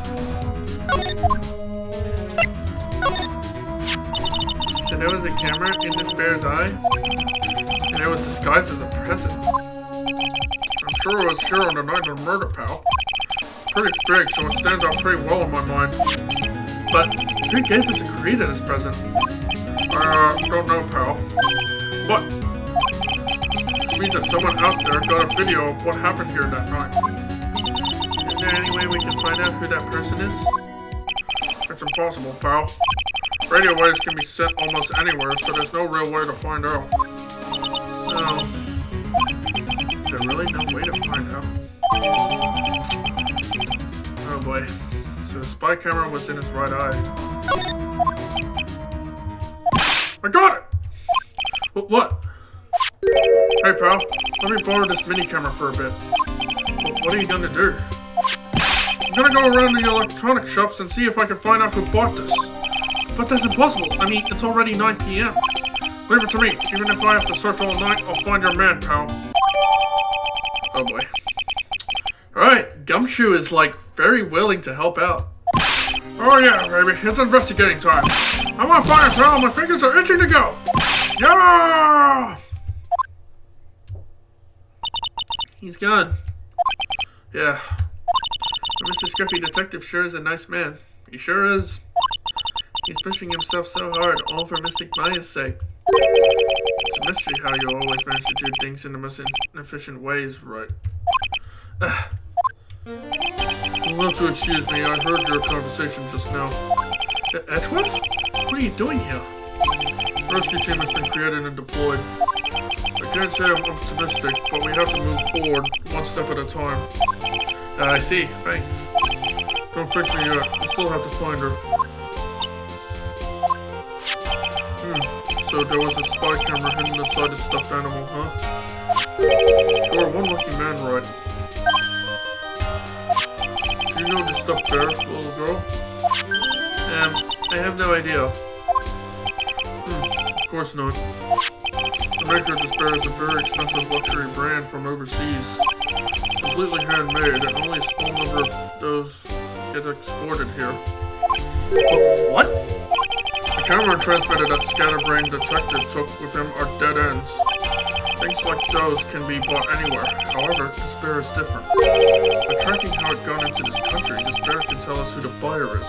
Speaker 1: So there was a camera in this bear's eye, and it was disguised as a present. I'm sure it was here on the night of the murder, pal. It's pretty big, so it stands out pretty well in my mind. But who gave us a key to this present? Don't know, pal. But which means that someone out there got a video of what happened here that night. Is there any way we can find out who that person is? It's impossible, pal. Radio waves can be sent almost anywhere, so there's no real way to find out. No. Is there really no way to find out? Oh boy. So the spy camera was in his right eye. I got it! What? Hey pal, let me borrow this mini camera for a bit. What are you gonna do? I'm gonna go around the electronic shops and see if I can find out who bought this. But that's impossible. I mean, it's already 9 p.m. Leave it to me. Even if I have to search all night, I'll find your man, pal. Oh boy. Alright, Gumshoe is like very willing to help out. Oh yeah, baby, it's investigating time. I'm on fire, pal. My fingers are itching to go. Yeah! He's gone. Yeah. Mr. Scruffy Detective sure is a nice man. He sure is. He's pushing himself so hard, all for Mystic Maya's sake. It's a mystery how you always manage to do things in the most inefficient ways, right? You'll want to excuse me, I heard your conversation just now. Edgeworth? What are you doing here? The rescue team has been created and deployed. I can't say I'm optimistic, but we have to move forward, one step at a time. I see, thanks. Don't fix me yet, we still have to find her. So there was a spy camera hidden inside the stuffed animal, huh? You are one lucky man, Wright. Do you know the stuffed bear, little girl? I have no idea. Of course not. The maker of this bear is a very expensive luxury brand from overseas. It's completely handmade, and only a small number of those get exported here. What? The camera and transmitter that Scatterbrain Detective took with him are dead ends. Things like those can be bought anywhere. However, this bear is different. By tracking how it got into this country, this bear can tell us who the buyer is.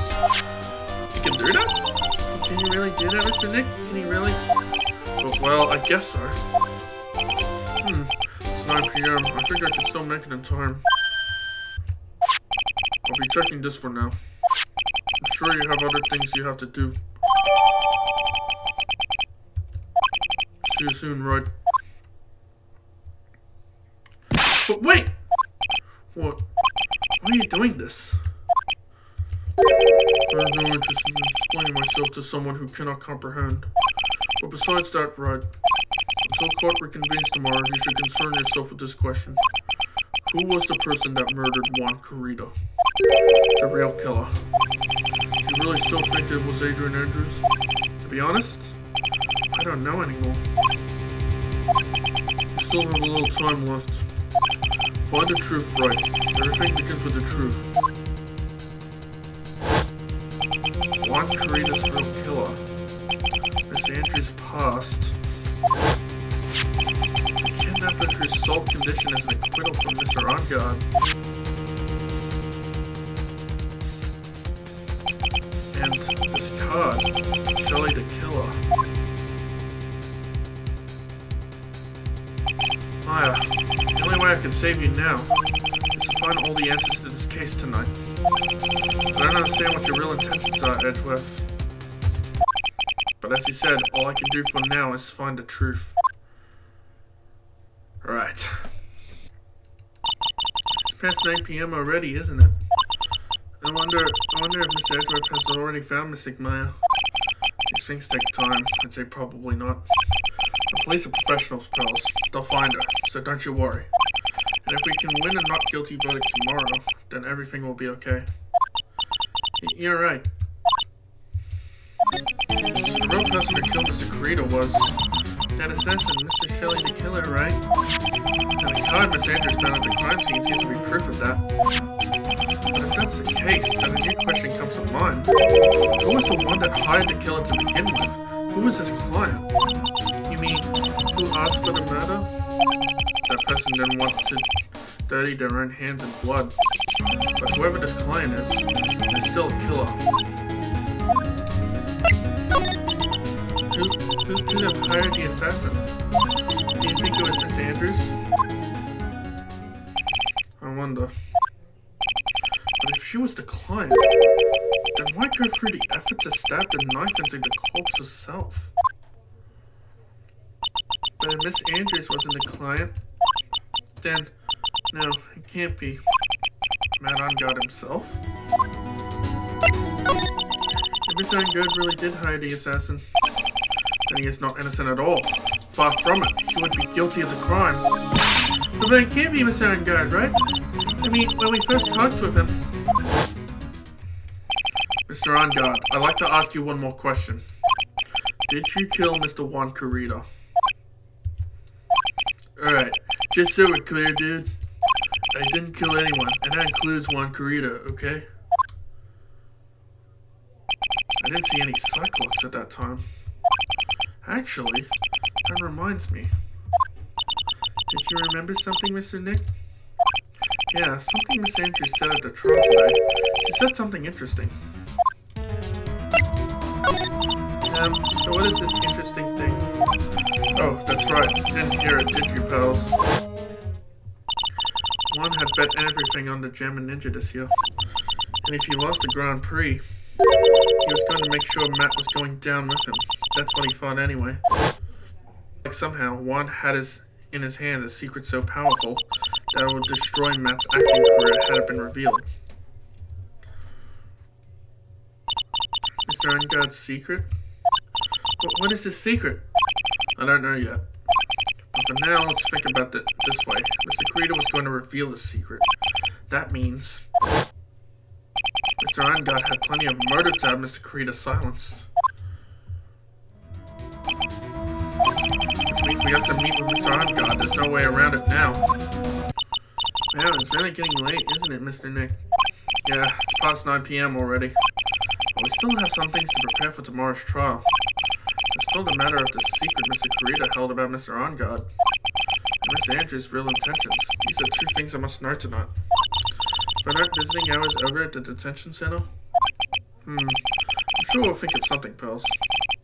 Speaker 1: He can do that? Can he really do that, Mr. Nick? Can he really? Well, I guess so. It's 9 p.m. I think I can still make it in time. I'll be checking this for now. I'm sure you have other things you have to do. See you soon, Wright. But wait! What? Why are you doing this? I have no interest in explaining myself to someone who cannot comprehend. But besides that, Wright, until court reconvenes tomorrow, you should concern yourself with this question. Who was the person that murdered Juan Corrida? The real killer. Do you really still think it was Adrian Andrews? To be honest, I don't know anymore. You still have a little time left. Find the truth, Wright. Everything begins with the truth. Juan Corrida's real killer. Miss Andrews' past. The kidnapper whose sole condition is an acquittal from Mr. Ongard. And this card, Shelly the Killer. Maya, the only way I can save you now is to find all the answers to this case tonight. But I don't understand what your real intentions are, Edgeworth. But as you said, all I can do for now is find the truth. Right. It's past 9 p.m. already, isn't it? I wonder if Mr. Edgeworth has already found Miss Maya. These things take time. I'd say probably not. The police are professionals, pals. They'll find her, so don't you worry. And if we can win a not guilty verdict tomorrow, then everything will be okay. You're right. So the real person who killed Mr. Corrida was that assassin, Mr. Shelley the Killer, right? And the card Miss Andrews found at the crime scene seems to be proof of that. But if that's the case, then a new question comes to mind. Who was the one that hired the killer to begin with? Who was his client? You mean, who asked for the murder? That person didn't want to dirty their own hands in blood. But whoever this client is still a killer. Who could have hired the assassin? Do you think it was Miss Andrews? I wonder. But if she was the client, then why go through the effort to stab the knife into the corpse herself? But if Miss Andrews wasn't the client, then no, it can't be Matt Ongard himself. If Miss Ongard really did hire the assassin, then he is not innocent at all. Far from it, he would be guilty of the crime. But then it can't be Mr. Ongard, right? I mean, when we first talked with him. Mr. Ongard, I'd like to ask you one more question. Did you kill Mr. Juan Corrida? Alright, just so we're clear, dude. I didn't kill anyone, and that includes Juan Corrida, okay? I didn't see any Cyclops at that time. Actually, that reminds me. Did you remember something, Mr. Nick? Yeah, something Miss Andrews said at the trial today. She said something interesting. So what is this interesting thing? Oh, that's right. You didn't hear it, did you, pals? Juan had bet everything on the Gem and Ninja this year. And if he lost the Grand Prix, he was going to make sure Matt was going down with him. That's what he thought anyway. Like somehow, Juan had in his hand a secret so powerful that it would destroy Matt's acting career had it been revealed. Mr. Ongard's secret? But what is his secret? I don't know yet. But for now, let's think about it this way. Mr. Corrida was going to reveal the secret. That means Mr. Ongard had plenty of motive to have Mr. Corrida silenced. Which means we have to meet with Mr. Ongard. There's no way around it now. Man, it's really getting late, isn't it, Mr. Nick? Yeah, it's past 9 p.m. already. But we still have some things to prepare for tomorrow's trial. There's still the matter of the secret Mr. Corrida held about Mr. Ongard. And Miss Andrews' real intentions. These are two things I must know tonight. But aren't visiting hours over at the detention center? I'm sure we'll think of something, pals.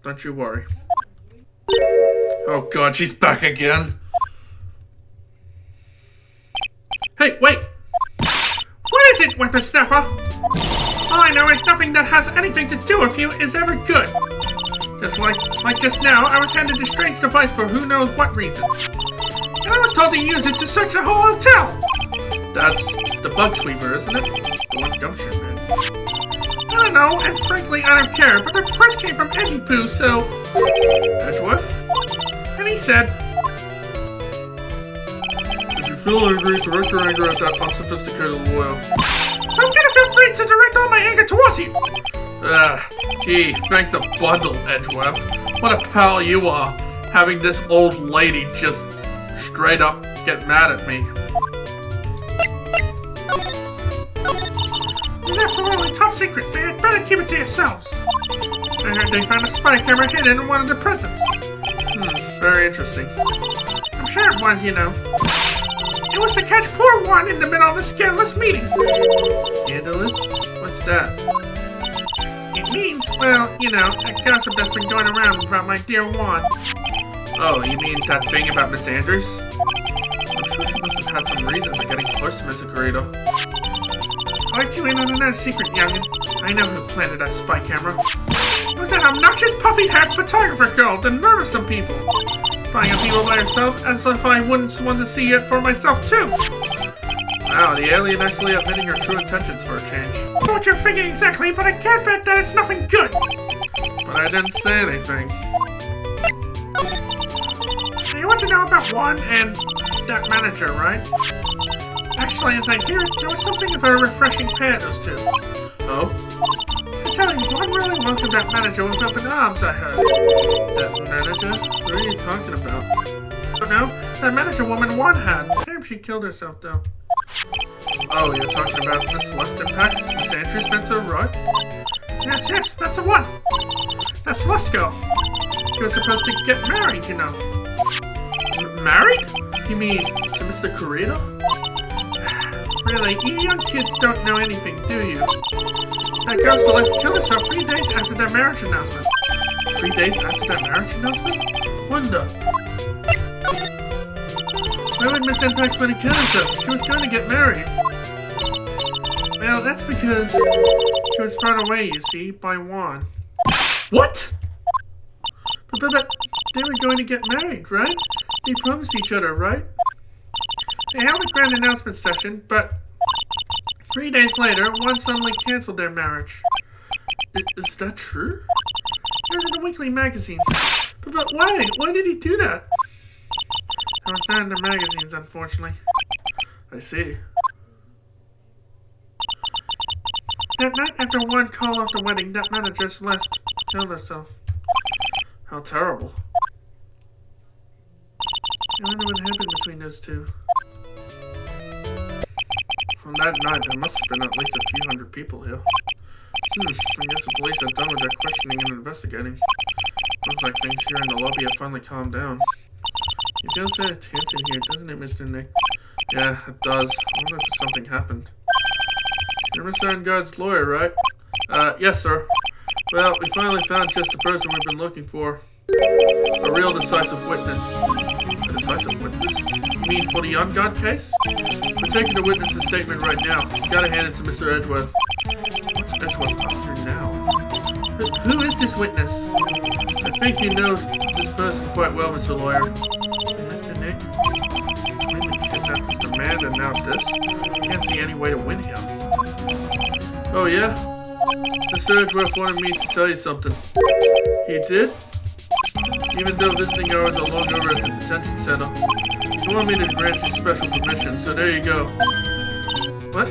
Speaker 1: Don't you worry. Oh god, she's back again.
Speaker 2: Hey, wait! What is it, whippersnapper? All I know is nothing that has anything to do with you is ever good. Just like just now, I was handed a strange device for who knows what reason. And I was told to use it to search the whole hotel.
Speaker 1: That's the bug sweeper, isn't it? The one Gumshoe man.
Speaker 2: I don't know, and frankly, I don't care, but the request came from Edgy Poo, so...
Speaker 1: Edgeworth?
Speaker 2: And he said...
Speaker 1: If you feel angry, direct your anger at that unsophisticated lawyer.
Speaker 2: So I'm gonna feel free to direct all my anger towards you.
Speaker 1: Gee, thanks a bundle, Edgeworth. What a pal you are, having this old lady just straight up get mad at me.
Speaker 2: It's absolutely top secret, so you'd better keep it to yourselves. I heard they found a spy camera hidden in one of the presents.
Speaker 1: Very interesting.
Speaker 2: I'm sure it was, you know. It was to catch poor one in the middle of a scandalous meeting.
Speaker 1: Scandalous? What's that?
Speaker 2: It means, well, you know, a gossip that's been going around about my dear Juan.
Speaker 1: Oh, you mean that thing about Miss Andrews? I'm sure she must have had some reason for getting close to Mr. Corito.
Speaker 2: I'll let you in on another secret, youngin'. I know who planted that spy camera. It was that obnoxious puffy-haired photographer girl, the nerve of some people. Spying on people by herself, as if I wouldn't want to see it for myself, too.
Speaker 1: Wow, the alien actually admitting her true intentions for a change.
Speaker 2: I don't know what you're thinking exactly, but I can't bet that it's nothing good.
Speaker 1: But I didn't say anything.
Speaker 2: So you want to know about Juan and that manager, right? Actually, as I hear it, there was something of a refreshing pair, those two.
Speaker 1: Oh?
Speaker 2: I tell you, Juan really welcomed that manager with open arms, I heard.
Speaker 1: That manager? What are you talking about?
Speaker 2: Oh no, that manager woman Juan had. Shame she killed herself, though.
Speaker 1: Oh, you're talking about Miss Celeste Impacts? Miss Andrews Spencer, right?
Speaker 2: Yes, that's the one. That Celeste girl. She was supposed to get married, you know.
Speaker 1: Married? You mean to Mr. Corito?
Speaker 2: Really, you young kids don't know anything, do you? That girl Celeste killed herself 3 days after their marriage announcement.
Speaker 1: 3 days after their marriage announcement? Wonder.
Speaker 2: Why would Miss Impact want to kill herself? She was going to get married. Well, that's because she was thrown away, you see, by Juan.
Speaker 1: What?
Speaker 2: But they were going to get married, right? They promised each other, right? They held a grand announcement session, but 3 days later, Juan suddenly canceled their marriage.
Speaker 1: Is that true?
Speaker 2: It was in the weekly magazines. But why? Why did he do that? It was not in the magazines, unfortunately.
Speaker 1: I see.
Speaker 2: That night after Juan called off the wedding, that manager Celeste killed herself.
Speaker 1: How terrible.
Speaker 2: I wonder what happened between those two.
Speaker 1: On that night, there must have been at least a few hundred people here. I guess the police are done with their questioning and investigating. Looks like things here in the lobby have finally calmed down. It feels so tense in here, doesn't it, Mr. Nick? Yeah, it does. I wonder if something happened. You're Mr. Enguard's lawyer, right? Yes, sir. Well, we finally found just the person we've been looking for. A real decisive witness. A decisive witness? You mean for the Enguard case? We're taking the witness's statement right now. You gotta hand it to Mr. Edgeworth. What's Edgeworth up to now?
Speaker 2: Who is this witness?
Speaker 1: I think you know this person quite well, Mr. Lawyer.
Speaker 2: Mr. Nick?
Speaker 1: Between the kidnapped Mr. Man and now this, I can't see any way to win here. Oh, yeah? Mr. Edgeworth wanted me to tell you something. He did? Even though visiting hours are long over at the detention center, he wanted me to grant you special permission, so there you go.
Speaker 2: What?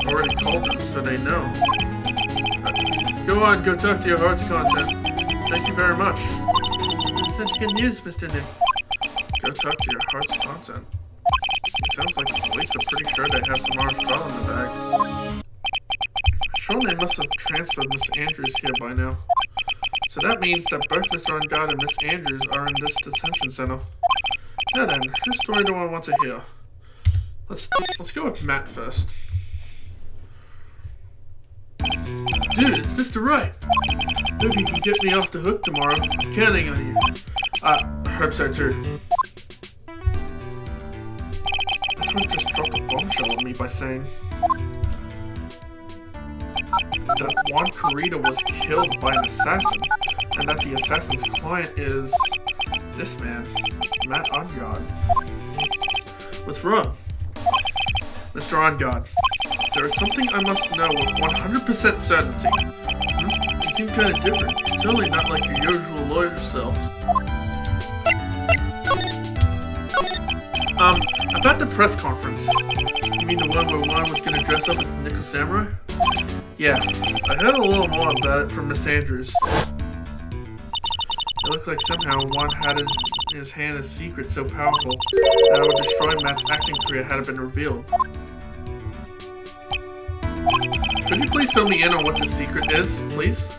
Speaker 1: Already told them, so they know. Go on, go talk to your heart's content. Thank you very much.
Speaker 2: That's such good news, Mr. Nick.
Speaker 1: Go talk to your heart's content. It sounds like the police are pretty sure they have tomorrow's trial in the bag. Sure, they must have transferred Miss Andrews here by now. So that means that both Mr. Enguard and Miss Andrews are in this detention center. Now then, whose story do I want to hear? Let's go with Matt first. Dude, it's Mr. Wright. Hope you can get me off the hook tomorrow. I'm counting on you. I hope so too. Wright just dropped a bombshell on me by saying that Juan Corrida was killed by an assassin, and that the assassin's client is this man, Matt Ongard. What's wrong? Mr. Ongard, there is something I must know with 100% certainty. You seem kind of different. Totally not like your usual lawyer self. About the press conference. You mean the one where Juan was gonna dress up as the Nickel Samurai? Yeah, I heard a little more about it from Miss Andrews. It looked like somehow Juan had in his hand a secret so powerful that it would destroy Matt's acting career had it been revealed. Could you please fill me in on what the secret is, please?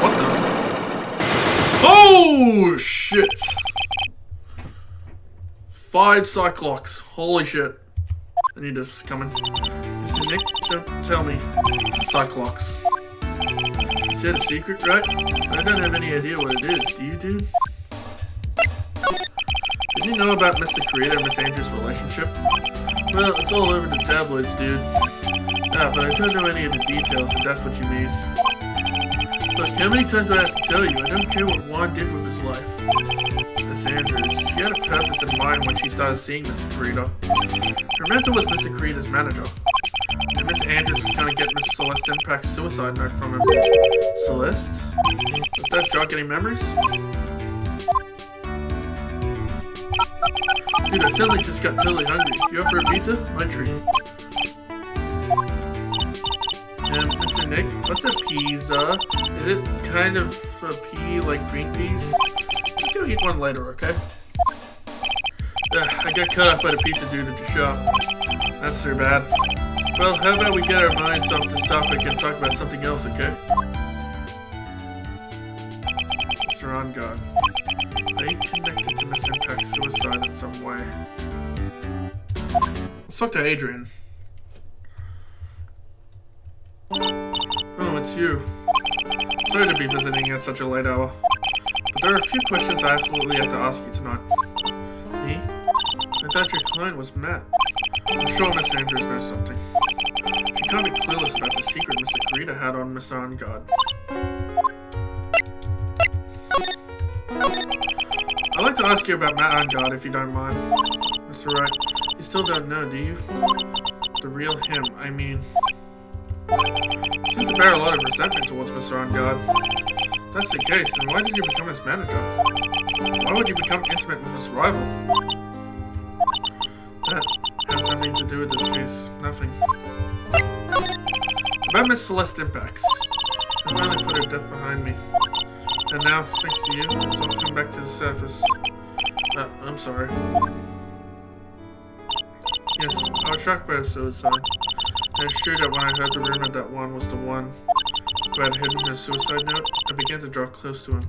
Speaker 1: What the? Oh, shit! 5 Cyclops. Holy shit. I knew this was coming. Mr. Nick, don't tell me. Cyclops. You said a secret, right? I don't have any idea what it is. Do you, dude? Did you know about Mr. Creator and Miss Andrews' relationship? Well, it's all over the tabloids, dude. Ah, but I don't know any of the details, if that's what you mean. Look, how many times do I have to tell you? I don't care what Juan did with his life. Miss Andrews, she had a purpose in mind when she started seeing Mr. Creator. Her mentor was Mr. Creator's manager. And Miss Andrews was trying to get Miss Celeste Impact's suicide note from him. Celeste? Does that jog any memories? Dude, I suddenly just got totally hungry. You up for a pizza? My treat. And Mr. Nick, what's a pizza? Is it kind of a pea like green peas? Let's go eat one later, okay? I got cut off by the pizza dude at the shop. That's too bad. Well, how about we get our minds off this topic and talk about something else, okay? Mr. Ongard, are you connected to Miss Impact's suicide in some way? Let's talk to Adrian. Oh, it's you. Sorry to be visiting at such a late hour, but there are a few questions I absolutely have to ask you tonight. Me? I thought your client was Matt. I'm sure Miss Andrews knows something. She can't be clueless about the secret Mr. Creator had on Mr. Ongard. I'd like to ask you about Matt Ongard, if you don't mind. Mr. Wright, you still don't know, do you? The real him, I mean. You seem to bear a lot of resentment towards Mr. Ongard. If that's the case, then why did you become his manager? Why would you become intimate with his rival? That has nothing to do with this case. Nothing. About Miss Celeste Impacts. I finally put her death behind me. And now, thanks to you, it's all come back to the surface. I'm sorry. Yes, I was shocked by her suicide. And it's true that when I heard the rumor that Juan was the one who had hidden his suicide note, I began to draw close to him.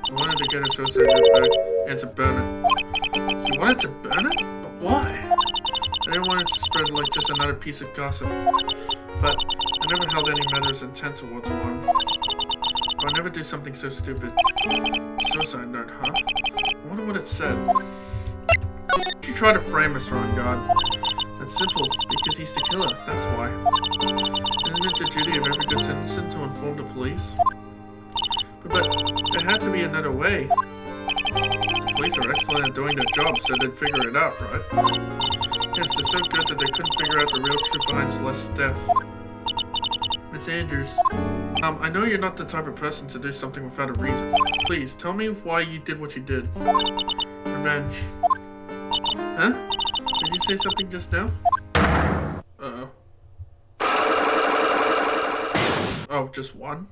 Speaker 1: I wanted to get her suicide note back and to burn it. You wanted to burn it? But why? I didn't want it to spread like just another piece of gossip. But I never held any murderous intent towards Juan. I'll never do something so stupid. Suicide note, huh? I wonder what it said. You try to frame Mr. Ongard. That's simple, because he's the killer, that's why. Isn't it the duty of every good citizen to inform the police? But there had to be another way. The police are excellent at doing their job, so they'd figure it out, right? Yes, they're so good that they couldn't figure out the real truth behind Celeste's death. Miss Andrews, I know you're not the type of person to do something without a reason. Please, tell me why you did what you did. Revenge. Huh? Did you say something just now? Uh-oh. Oh, just one?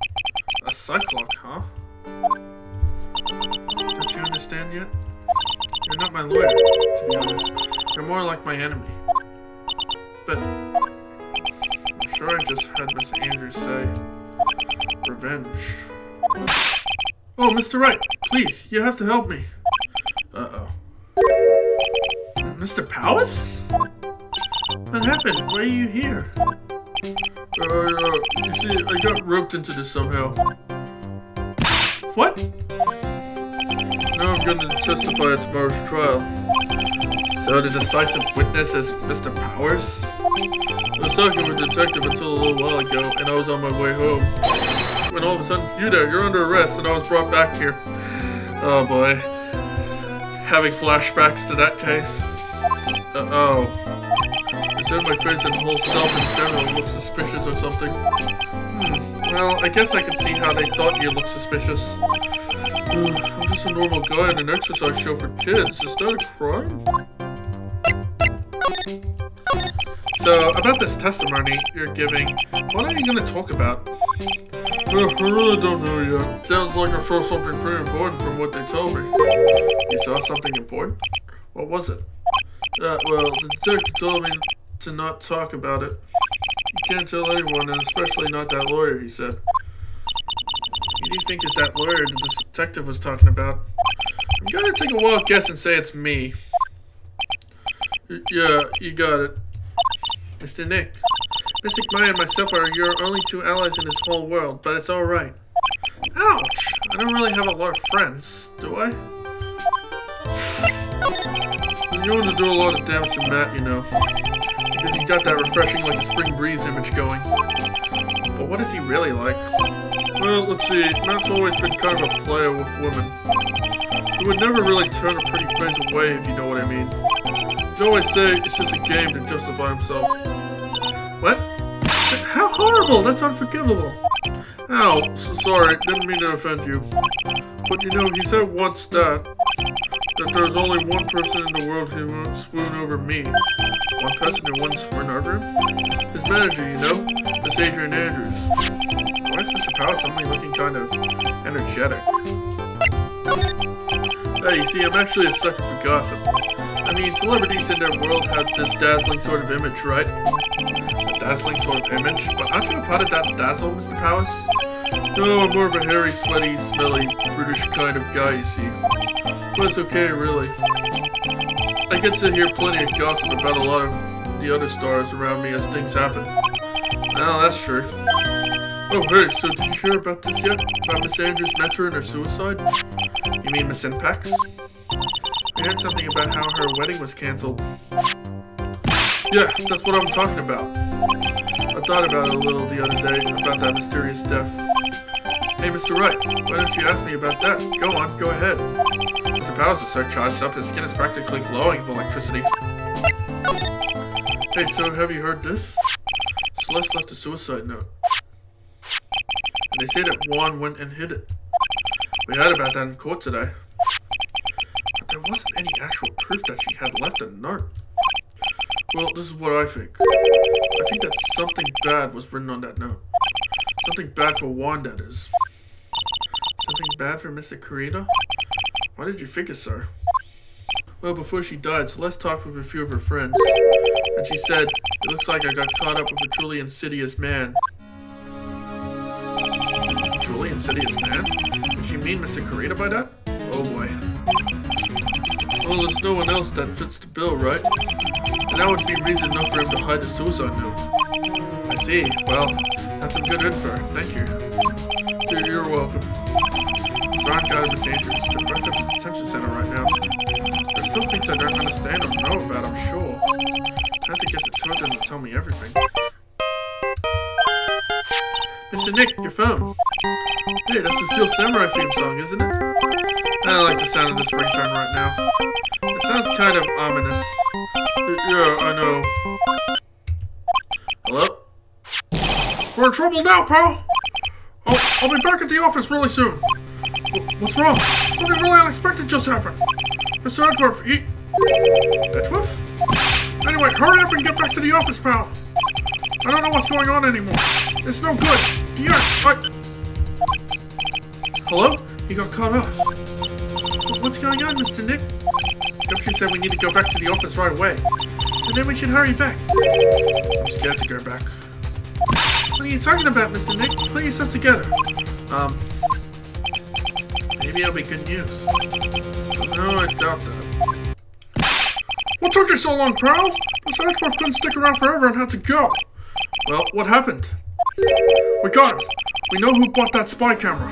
Speaker 1: A Cyclops, huh? Don't you understand yet? You're not my lawyer, to be honest. You're more like my enemy. But I'm sure I just heard Miss Andrews say revenge. Oh, Mr. Wright, please, you have to help me. Uh-oh. Mr. Powers? What happened? Why are you here? You see, I got roped into this somehow.
Speaker 2: What?
Speaker 1: Now I'm gonna testify at tomorrow's trial.
Speaker 2: So the decisive witness is Mr. Powers?
Speaker 1: I was talking with a detective until a little while ago, and I was on my way home. When all of a sudden, you're under arrest, and I was brought back here. Oh boy. Having flashbacks to that case. Oh. They said my face and the whole self in general looked suspicious or something. Well, I guess I can see how they thought you looked suspicious. I'm just a normal guy in an exercise show for kids. Is that a crime?
Speaker 2: So, about this testimony you're giving, what are you going to talk about?
Speaker 1: I really don't know yet. Sounds like I saw something pretty important from what they told me.
Speaker 2: You saw something important? What was it?
Speaker 1: Well, the detective told me to not talk about it. You can't tell anyone, and especially not that lawyer, he said.
Speaker 2: Who do you think is that lawyer the detective was talking about?
Speaker 1: I'm gonna take a wild guess and say it's me. Yeah, you got it.
Speaker 2: Mr. Nick, Mystic Maya and myself are your only two allies in this whole world, but it's alright. Ouch! I don't really have a lot of friends, do I?
Speaker 1: You're going to do a lot of damage to Matt, you know. Because he got that refreshing like a spring breeze image going.
Speaker 2: But what is he really like?
Speaker 1: Well, let's see. Matt's always been kind of a player with women. He would never really turn a pretty face away, if you know what I mean. He'd always say it's just a game to justify himself.
Speaker 2: What? How horrible! That's unforgivable.
Speaker 1: Ow, sorry, didn't mean to offend you. But you know, he said once that there's only one person in the world who won't swoon over me.
Speaker 2: One person who wouldn't swoon over him?
Speaker 1: His manager, you know? Miss Adrian Andrews.
Speaker 2: Why is Mr. Powers suddenly looking kind of energetic?
Speaker 1: Hey, you see, I'm actually a sucker for gossip. I mean, celebrities in their world have this dazzling sort of image, right?
Speaker 2: A dazzling sort of image? But aren't you a part of that dazzle, Mr. Powers?
Speaker 1: No, I'm more of a hairy, sweaty, smelly, British kind of guy, you see. But it's okay, really. I get to hear plenty of gossip about a lot of the other stars around me as things happen.
Speaker 2: Well, that's true.
Speaker 1: Oh, hey, so did you hear about this yet? About Miss Andrews' mentor and her suicide?
Speaker 2: You mean Miss Impax? I heard something about how her wedding was cancelled.
Speaker 1: Yeah, that's what I'm talking about. I thought about it a little the other day, about that mysterious death. Hey, Mr. Wright, why don't you ask me about that?
Speaker 2: Go on, go ahead. Mr. Powers is so charged up, his skin is practically glowing with electricity.
Speaker 1: Hey, so have you heard this? Celeste left a suicide note. And they say that Juan went and hid it. We heard about that in court today.
Speaker 2: But there wasn't any actual proof that she had left a note.
Speaker 1: Well, this is what I think. I think that something bad was written on that note. Something bad for Juan, that is.
Speaker 2: Something bad for Mr. Kurita? Why did you figure so?
Speaker 1: Well, before she died, Celeste talked with a few of her friends. And she said, it looks like I got caught up with a truly insidious man.
Speaker 2: Truly insidious man? Did she mean Mr. Kurita by that? Oh boy.
Speaker 1: Well, there's no one else that fits the bill, right? And that would be reason enough for him to hide the suicide note.
Speaker 2: I see. Well, that's some good info. Thank you.
Speaker 1: You're welcome.
Speaker 2: Sorry, God, Miss Andrews. They're both at the detention center right now. There's still things I don't understand or know about, I'm sure. I have to get the two of them to tell me everything. Mr. Nick, your phone.
Speaker 1: Hey, that's the Steel Samurai theme song, isn't it?
Speaker 2: I don't like the sound of this ringtone right now. It sounds kind of ominous.
Speaker 1: Yeah, I know.
Speaker 2: Hello?
Speaker 1: We're in trouble now, pal! I'll be back at the office really soon. What's wrong? Something really unexpected just happened. Mr. Edgeworth,
Speaker 2: Edgeworth?
Speaker 1: Anyway, hurry up and get back to the office, pal. I don't know what's going on anymore. It's no good. Yeah,
Speaker 2: Hello? He got cut off. What's going on, Mr. Nick? Gumshoe said we need to go back to the office right away. And then we should hurry back. I'm scared to go back. What are you talking about, Mr. Nick? Put yourself together. Maybe it'll be good news.
Speaker 1: No, I doubt that. What took you so long, pal? Mr. Edgeworth couldn't stick around forever and had to go. Well, what happened? We got him. We know who bought that spy camera.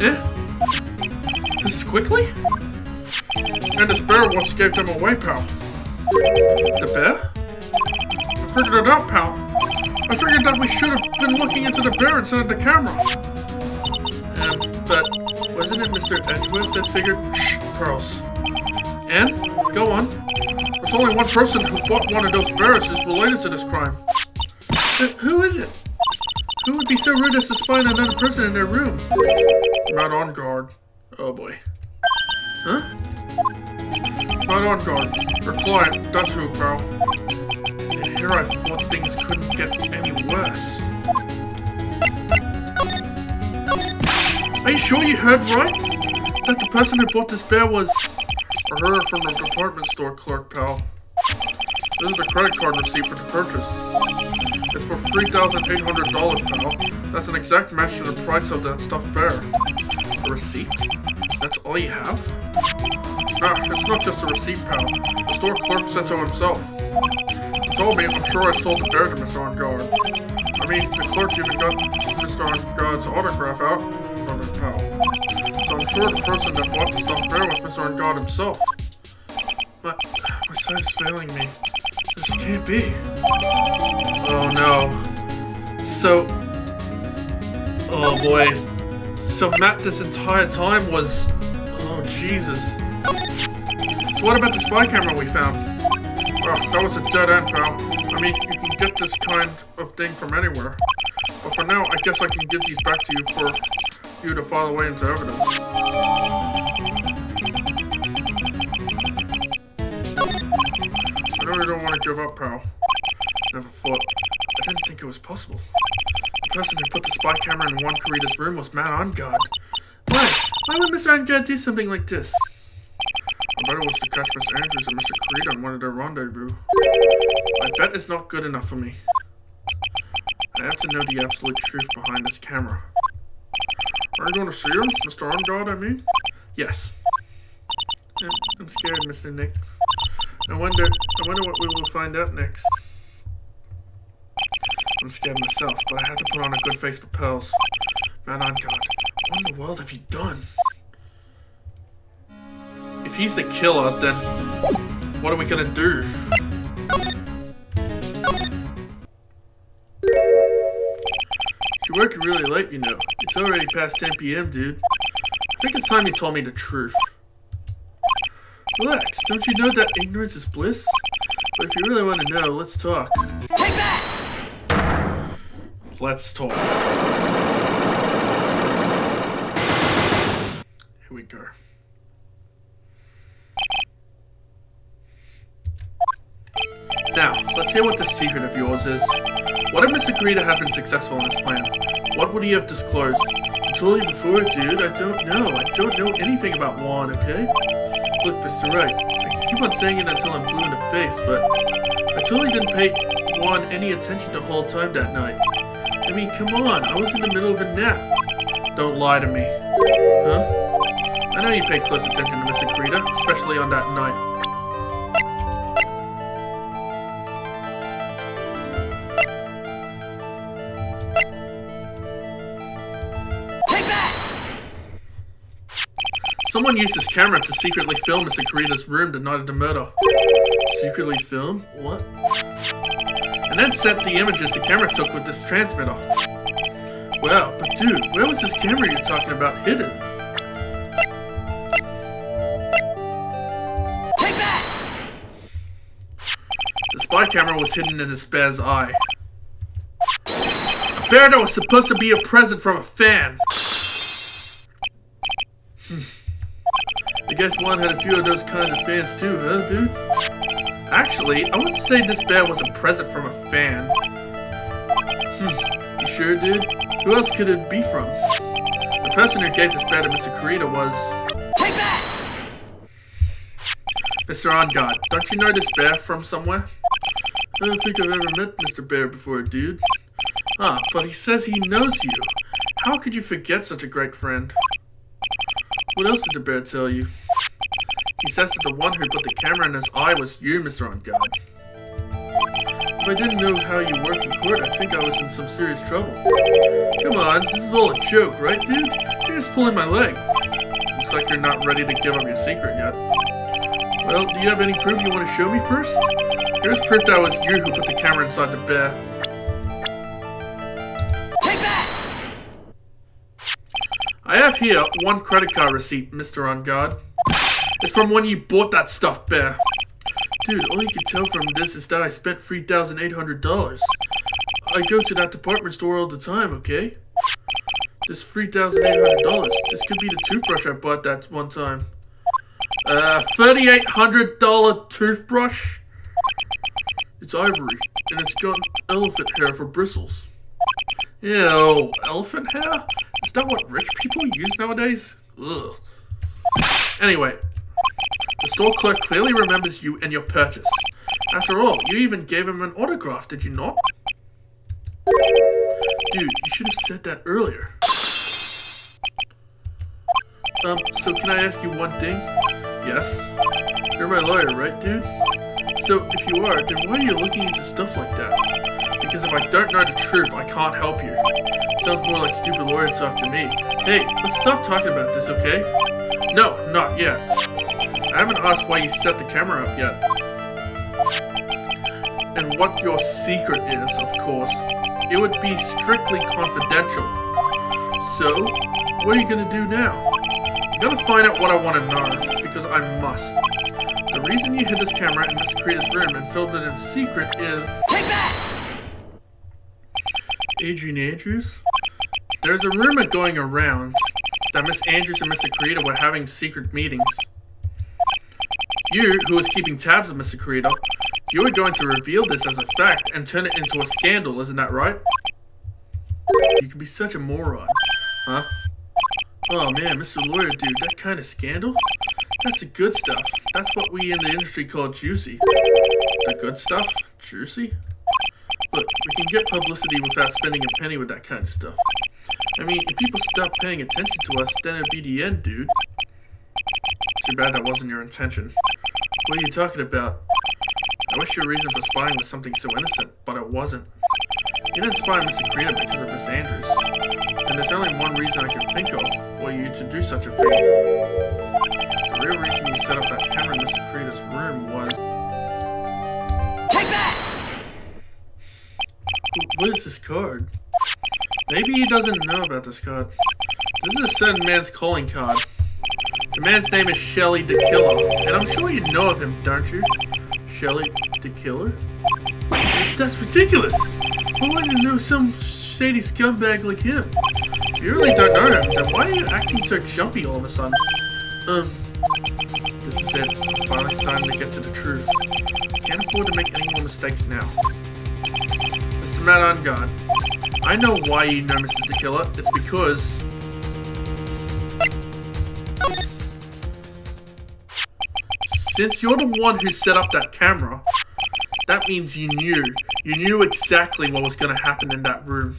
Speaker 1: Eh? This quickly? And this bear watch gave them away, pal. The bear? I figured it out, pal. I figured that we should have been looking into the bear instead of the camera. But wasn't it Mr. Edgeworth that figured? Shh, Pearls. And? Go on. There's only one person who bought one of those bears who's related to this crime. Who is it? Who would be so rude as to spy on another person in their room? Not on guard. Oh boy. Huh? Not on guard. Your client, that's who, pal. And here I thought things couldn't get any worse. Are you sure you heard right? That the person who bought this bear was... I heard it from the department store clerk, pal. This is the credit card receipt for the purchase. It's for $3,800, pal. That's an exact match to the price of that stuffed bear. A receipt? That's all you have? Ah, it's not just a receipt, pal. The store clerk said so himself. He told me I'm sure I sold the bear to Mr. On Guard. I mean, the clerk even got Mr. On Guard's autograph out of it, pal. So I'm sure the person that bought the stuffed bear was Mr. On Guard himself. My sight's failing me. This can't be. Oh no. So... Oh boy. So Matt this entire time was... Oh Jesus. So what about the spy camera we found? Well, that was a dead end, pal. I mean, you can get this kind of thing from anywhere. But for now, I guess I can give these back to you for you to file away into evidence. I know you don't want to give up, pal. Never thought. I didn't think it was possible. The person who put the spy camera in Juan Carita's room was Matt On God. Why? Why would Mr. On God do something like this? I bet it was to catch Miss Andrews and Mr. Carita on one of their rendezvous. I bet it's not good enough for me. I have to know the absolute truth behind this camera. Are you going to see him, Mr. On God, I mean? Yes. I'm scared, Mr. Nick. I wonder what we will find out next. I'm scared myself, but I had to put on a good face for Pearls. Man on God, what in the world have you done? If he's the killer, then what are we gonna do? You're working really late, you know. It's already past 10 p.m., dude. I think it's time you told me the truth. Relax, don't you know that ignorance is bliss? But if you really want to know, let's talk.
Speaker 2: Take that!
Speaker 1: Let's talk. Here we go. Now, let's hear what this secret of yours is. What if Mr. Carita had been successful in his plan? What would he have disclosed? I told you before, dude, I don't know. I don't know anything about Juan, okay? Look, Mr. Wright, I can keep on saying it until I'm blue in the face, but I totally didn't pay Juan any attention the whole time that night. I mean, come on, I was in the middle of a nap. Don't lie to me. Huh? I know you paid close attention to Mr. Carita, especially on that night. Someone used his camera to secretly film Mr. Carita's room the night of the murder. Secretly film? What? And then sent the images the camera took with this transmitter. Wow, but dude, where was this camera you're talking about hidden?
Speaker 2: Take that!
Speaker 1: The spy camera was hidden in this bear's eye. A bear that was supposed to be a present from a fan. I guess Juan had a few of those kinds of fans too, huh, dude? Actually, I wouldn't say this bear was a present from a fan. You sure, dude? Who else could it be from? The person who gave this bear to Mr. Carita was...
Speaker 2: Take that!
Speaker 1: Mr. On God, don't you know this bear from somewhere? I don't think I've ever met Mr. Bear before, dude. Ah, but he says he knows you. How could you forget such a great friend? What else did the bear tell you? He says that the one who put the camera in his eye was you, Mr. On God. If I didn't know how you work in court, I'd think I was in some serious trouble. Come on, this is all a joke, right, dude? You're just pulling my leg. Looks like you're not ready to give up your secret yet. Well, do you have any proof you want to show me first? Here's proof that it was you who put the camera inside the bear.
Speaker 2: Take that!
Speaker 1: I have here one credit card receipt, Mr. On Guard. It's from when you bought that stuffed bear. Dude, all you can tell from this is that I spent $3,800. I go to that department store all the time, okay? This $3,800. This could be the toothbrush I bought that one time. $3,800 toothbrush? It's ivory, and it's got elephant hair for bristles. Ew, elephant hair? Is that what rich people use nowadays? Ugh. Anyway, the store clerk clearly remembers you and your purchase. After all, you even gave him an autograph, did you not? Dude, you should have said that earlier. So can I ask you one thing? Yes? You're my lawyer, right, dude? So, if you are, then why are you looking into stuff like that? Because if I don't know the truth, I can't help you. Sounds more like stupid lawyer talk to me. Hey, let's stop talking about this, okay? No, not yet. I haven't asked why you set the camera up yet. And what your secret is, of course. It would be strictly confidential. So, what are you gonna do now? I'm gonna find out what I want to know, because I must. The reason you hid this camera in Mr. Creator's room and filmed it in secret is...
Speaker 2: Take that!
Speaker 1: Adrian Andrews? There's a rumor going around that Miss Andrews and Mr. Creator were having secret meetings. You, who was keeping tabs on Mr. Creator, you were going to reveal this as a fact and turn it into a scandal, isn't that right? You can be such a moron. Huh? Oh man, Mr. Lawyer dude, that kind of scandal? That's the good stuff. That's what we in the industry call juicy. The good stuff? Juicy? Look, we can get publicity without spending a penny with that kind of stuff. I mean, if people stop paying attention to us, then it'd be the end, dude. Too bad that wasn't your intention. What are you talking about? I wish your reason for spying was something so innocent, but it wasn't. You didn't spy on Mr. Creator because of Miss Andrews. And there's only one reason I can think of for you to do such a thing. The real reason you set up that camera in Mr. Creator's room was...
Speaker 2: Take that!
Speaker 1: What is this card? Maybe he doesn't know about this card. This is a certain man's calling card. The man's name is Shelly the Killer, and I'm sure you know of him, don't you? Shelly the Killer? That's ridiculous! Who wouldn't know some shady scumbag like him? If you really don't know him, then why are you acting so jumpy all of a sudden? This is it. Finally starting to get to the truth. Can't afford to make any more mistakes now. Mr. Matt on guard. I know why you know Mr. the Killer. It's because... since you're the one who set up that camera, that means you knew exactly what was going to happen in that room.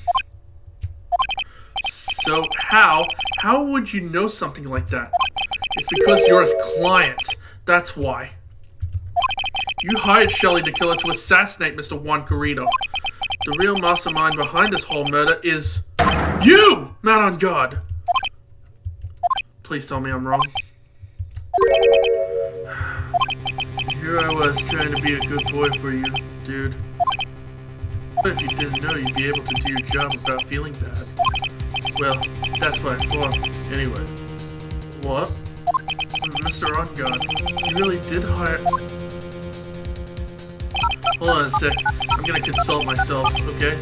Speaker 1: So how would you know something like that? It's because you're his client. That's why. You hired Shelly the Killer to assassinate Mr. Juan Carrito. The real mastermind behind this whole murder is you, Matt on guard. Please tell me I'm wrong. Here I was trying to be a good boy for you, dude. But if you didn't know, you'd be able to do your job without feeling bad. Well, that's what I thought. Anyway. What? Mr. On Guard, you really did hire... Hold on a sec. I'm gonna consult myself, okay?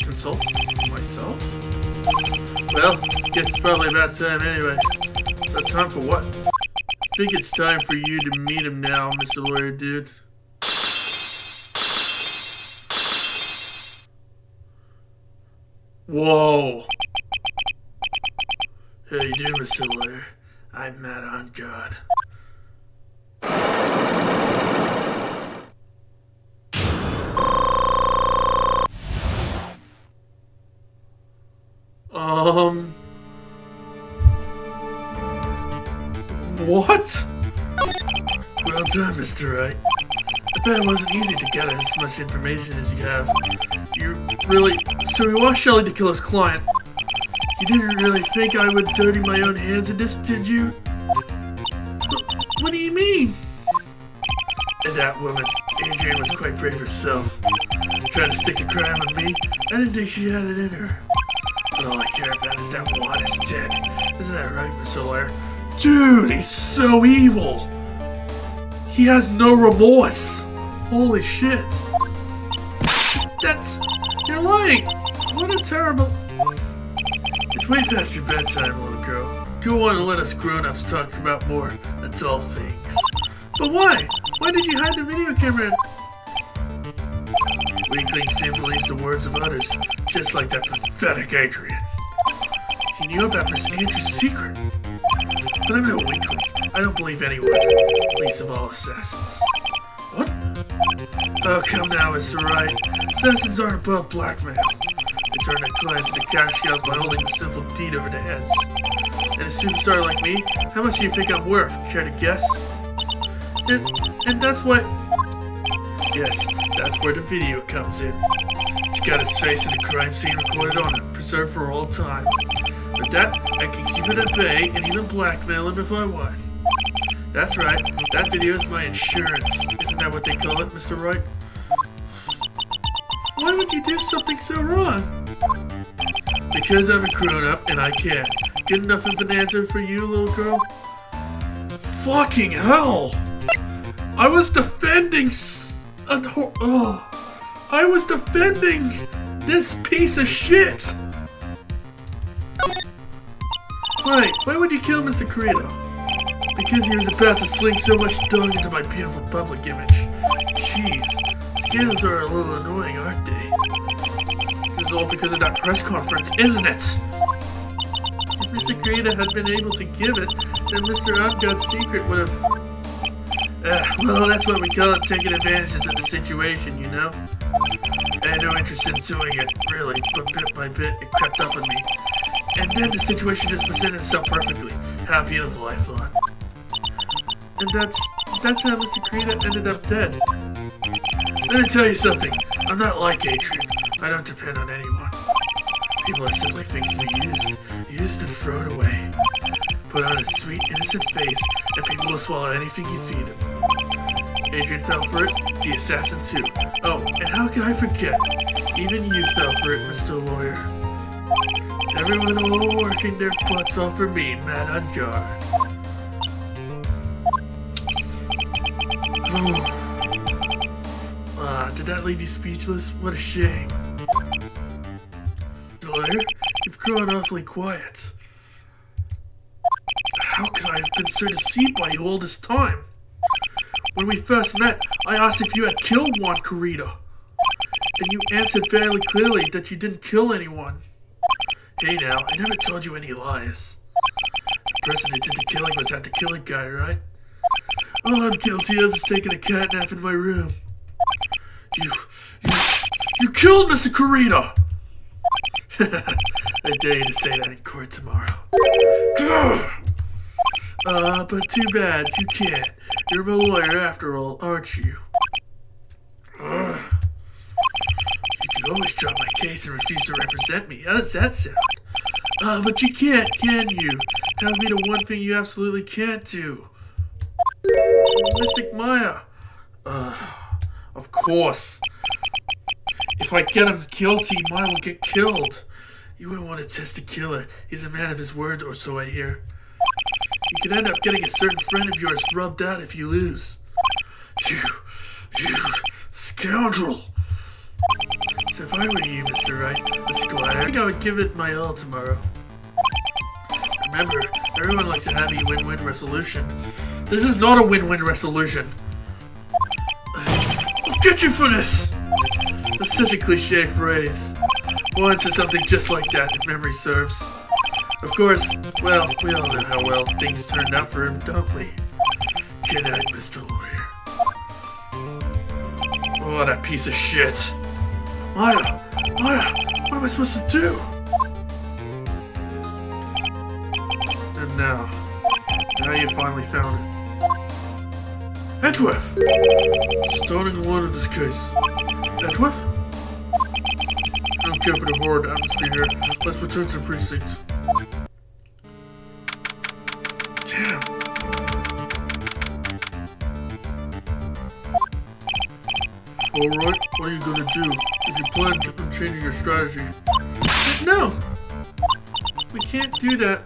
Speaker 1: Consult myself? Well, guess it's probably about time anyway. About time for what? I think it's time for you to meet him now, Mr. Lawyer Dude. Whoa! How you doing, Mr. Lawyer? I'm Matt on guard. What? Well done, Mr. Wright. I
Speaker 2: bet it wasn't easy to gather as much information as you have. You really... So you asked Shelly to kill his client. You didn't really think I would dirty my own hands in this, did you? What do you mean? And that woman, Adrian, was quite brave herself. Trying to stick a crime on me, I didn't think she had it in her. But all I care about is that Watt is dead. Isn't that right, Mr. Lawyer? Dude, he's so evil! He has no remorse! Holy shit! You're lying! What a terrible... It's way past your bedtime, little girl. Go on and let us grown-ups talk about more adult things. But why? Why did you hide the video camera? Weakling Sim believes the words of others, just like that pathetic Adrian. He knew about Miss Andrews' secret. But I'm no weakling. I don't believe anyone, least of all assassins. What? Oh, come now, Mr. Wright. Assassins aren't above blackmail. They turn their clients into cash cows by holding the sinful deed over their heads. And a superstar like me, how much do you think I'm worth? Care to guess? And that's what... Yes, that's where the video comes in. It's got his face and the crime scene recorded on it, preserved for all time. With that, I can keep it at bay and even blackmail him if I want. That's right, that video is my insurance. Isn't that what they call it, Mr. Wright? Why would you do something so wrong? Because I'm a grown-up and I can. Good enough of an answer for you, little girl? Fucking hell! I was defending I was defending this piece of shit! Why would you kill Mr. Carino? Because he was about to sling so much dung into my beautiful public image. Jeez, scandals are a little annoying, aren't they? This is all because of that press conference, isn't it? If Mr. Carino had been able to give it, then Mr. Ungod's secret would have... well, that's what we call it, taking advantages of the situation, you know? I had no interest in doing it, really, but bit by bit, it crept up on me. And then the situation just presented itself perfectly. How beautiful, I thought. And that's how Mr. Carino ended up dead. Let me tell you something. I'm not like Adrian. I don't depend on anyone. People are simply things to be used and thrown away. Put on a sweet, innocent face, and people will swallow anything you feed them. Adrian fell for it, the assassin too. Oh, and how can I forget? Even you fell for it, Mr. Lawyer. Everyone all working their butts off for me, Matt Ungar. Did that leave you speechless? What a shame. Mr. Lawyer, you've grown awfully quiet. How could I have been so deceived by you all this time? When we first met, I asked if you had killed Juan Carino. And you answered fairly clearly that you didn't kill anyone. Hey now, I never told you any lies. The person who did the killing was that the killing guy, right? All I'm guilty of is taking a cat nap in my room. You killed Mr. Carino! I dare you to say that in court tomorrow. But too bad, you can't. You're my lawyer after all, aren't you? You can always drop my case and refuse to represent me. How does that sound? But you can't, can you? That would be the one thing you absolutely can't do. Mystic Maya. Of course. If I get him guilty, Maya will get killed. You wouldn't want to test a killer. He's a man of his word, or so I hear. You could end up getting a certain friend of yours rubbed out if you lose. You scoundrel! So if I were you, Mr. Wright, the Squire, I think I would give it my all tomorrow. Remember, everyone likes a happy win-win resolution. This is not a win-win resolution. I'll get you for this! That's such a cliche phrase. Juan said something just like that, if memory serves. Of course, well, we all know how well things turned out for him, don't we? Good night, Mr. Lawyer. Oh, that piece of shit. Maya, what am I supposed to do? And now you finally found it.
Speaker 1: Edgeworth! Starting the line of this case. Edgeworth? I don't care for the horrid atmosphere here. Let's return to the precinct. Damn. Alright, what are you gonna do? If you plan on changing your strategy? No! We can't do that.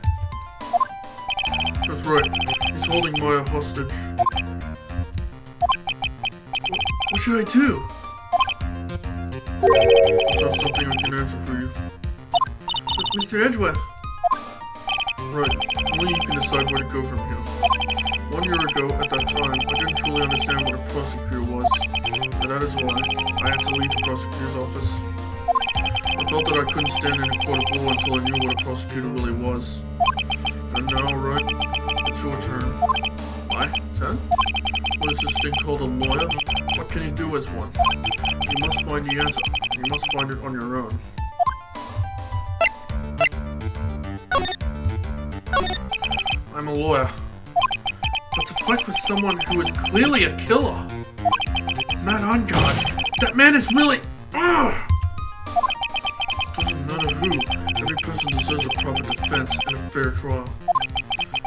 Speaker 1: That's right. He's holding Maya hostage. What should I do? I have something I can answer for you. Mr. Edgeworth. Right. Only you can decide where to go from here. 1 year ago, at that time, I didn't truly understand what a prosecutor was. And that is why I had to leave the prosecutor's office. I felt that I couldn't stand in a court of law until I knew what a prosecutor really was. And now, Wright, it's your turn. My turn? What is this thing called a lawyer? What can you do as one? You must find the answer. You must find it on your own. I'm a lawyer. But to fight for someone who is clearly a killer. Man on guard. That man is really... Ugh! Doesn't matter who. Every person deserves a proper defense and a fair trial.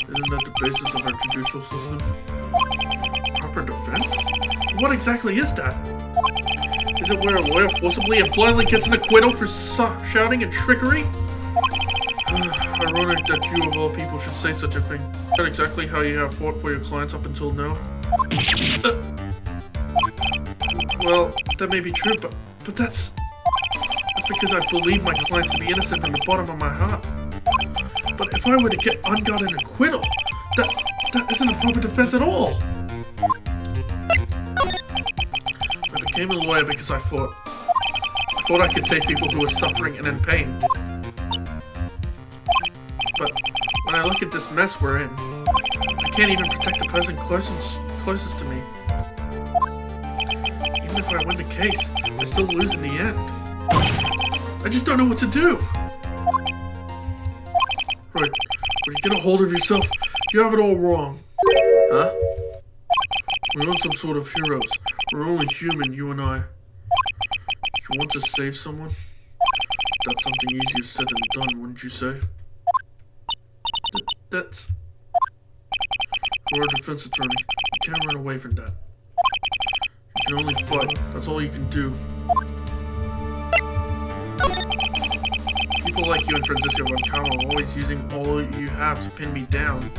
Speaker 1: Isn't that the basis of our judicial system? Proper defense? What exactly is that? Is it where a lawyer forcibly and blindly gets an acquittal for shouting and trickery? Ironic that you of all people should say such a thing. Is that exactly how you have fought for your clients up until now? Well, that may be true, but that's because I believe my clients to be innocent from the bottom of my heart. But if I were to get unguarded acquittal, that isn't a proper defense at all. I became a lawyer because I thought I could save people who were suffering and in pain. But when I look at this mess we're in, I can't even protect the person closest to me. Even if I win the case, I still lose in the end. I just don't know what to do. Right, when you get a hold of yourself, you have it all wrong. Huh? We aren't some sort of heroes. We're only human, you and I. You want to save someone? That's something easier said than done, wouldn't you say? That's... You're a defense attorney. You can't run away from that. You can only fight. That's all you can do. People like you and Francisco Von Kama are always using all you have to pin me down.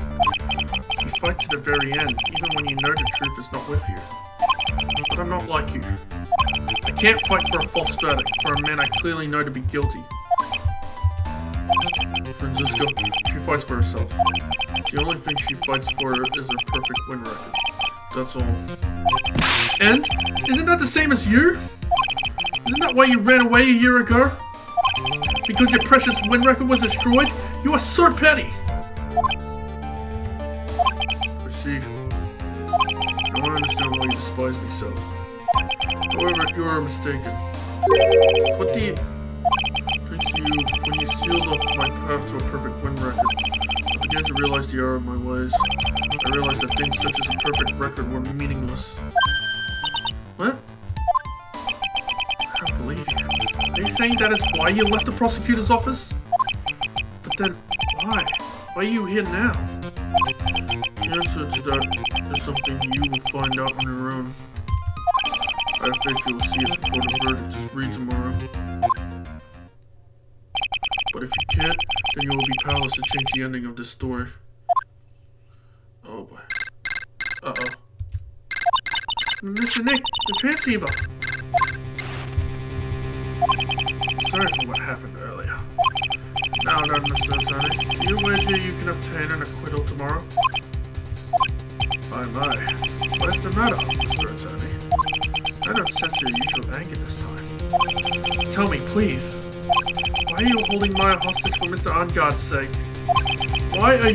Speaker 1: You fight to the very end, even when you know the truth is not with you. But I'm not like you. I can't fight for a false verdict for a man I clearly know to be guilty. Francisco, she fights for herself. The only thing she fights for is her perfect win record. That's all. And? Isn't that the same as you? Isn't that why you ran away a year ago? Because your precious win record was destroyed? You are so petty! I see. Now I understand why you despise me so. However, you are mistaken. What do you... Thanks to you, when you sealed off my path to a perfect win record, I began to realize the error of my ways. I realized that things such as a perfect record were meaningless. What? I don't believe you. Are you saying that is why you left the prosecutor's office? But then, why? Why are you here now? The answer to that is something you will find out on your own. I have faith you will see it before the verdict is read tomorrow. But if you can't, then you will be powerless to change the ending of this story. Oh boy. Uh-oh. Mr. Nick, the transceiver! Sorry for what happened earlier. Now then, Mr. Attorney, do you wager you can obtain an acquittal tomorrow? My. What is the matter, Mr. Attorney? I don't sense your usual anger this time. Tell me, please. Why are you holding Maya hostage for Mr. Angard's sake? Why are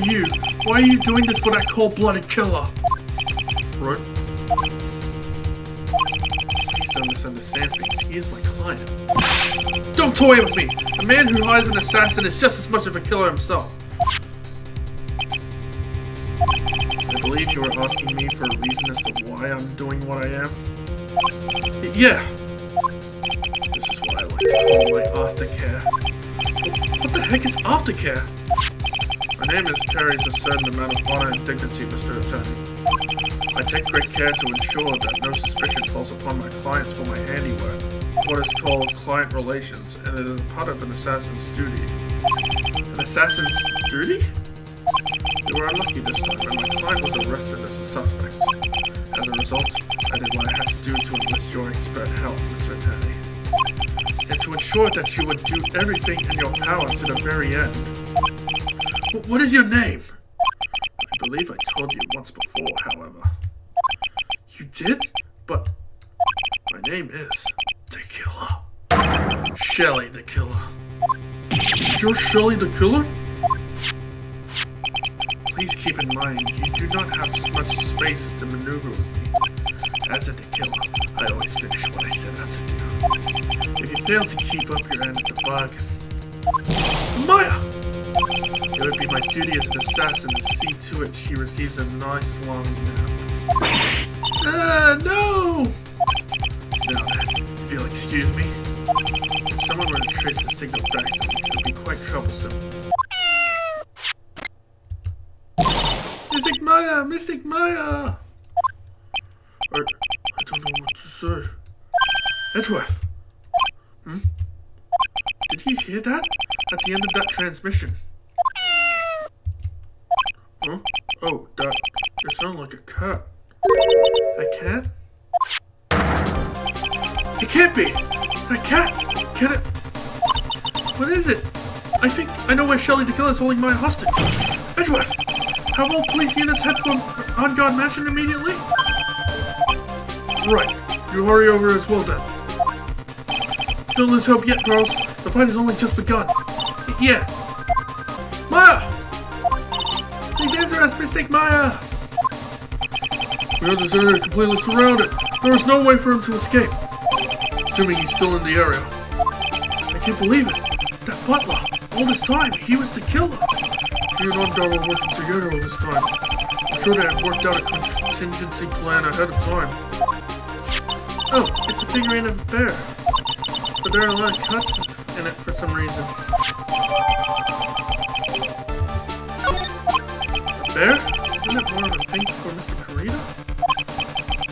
Speaker 1: you doing this for that cold-blooded killer? Right? Please don't misunderstand things. He is my client. Don't toy with me! A man who hires an assassin is just as much of a killer himself. I believe believe you were asking me for a reason as to why I'm doing what I am. Yeah. This is what I like to call my aftercare. What the heck is aftercare? My name carries a certain amount of honor and dignity, Mr. Attorney. I take great care to ensure that no suspicion falls upon my clients for my handiwork, what is called client relations, and it is part of an assassin's duty. An assassin's duty? You were unlucky this time, and my client was arrested as a suspect. As a result, I did what I had to do to enlist your expert help, Mr. Attorney. And to ensure that you would do everything in your power to the very end. What is your name? I believe I told you once before, however. You did? But my name is the Killer. Shelly the Killer. You're Shelly the Killer? Please keep in mind, you do not have much space to maneuver with me. As a Killer, I always finish what I set out to do. If you fail to keep up your end of the bargain... Maya! It would be my duty as an assassin to see to it she receives a nice long nap. No! Now then, if you'll excuse me. If someone were to trace the signal back to me, it would be quite troublesome.
Speaker 2: Mystic Maya! Mystic Maya!
Speaker 1: I don't know what to say. Edgeworth! Did you hear that? At the end of that transmission. Huh? Oh, that... You sound like a cat. A cat? It can't be! A cat! Can it... What is it? I think I know where Shelly the Killer is holding my hostage. Edgeworth! Have all police units head for on-guard mansion immediately? Right. You hurry over as well then. Don't lose hope yet, girls. The fight has only just begun. Yeah. Maya!
Speaker 2: Please answer us, Mystic Maya!
Speaker 1: We are this area completely surrounded. There is no way for him to escape. Assuming he's still in the area.
Speaker 2: I can't believe it. That butler, all this time, he was the killer.
Speaker 1: He and On-Guard were working together all this time. I'm sure they had worked out a contingency plan ahead of time.
Speaker 2: Oh, it's a figurine of a bear.
Speaker 1: But there are a lot of cuts in it for some reason.
Speaker 2: A bear? Isn't it more of a thing for Mr. Karita?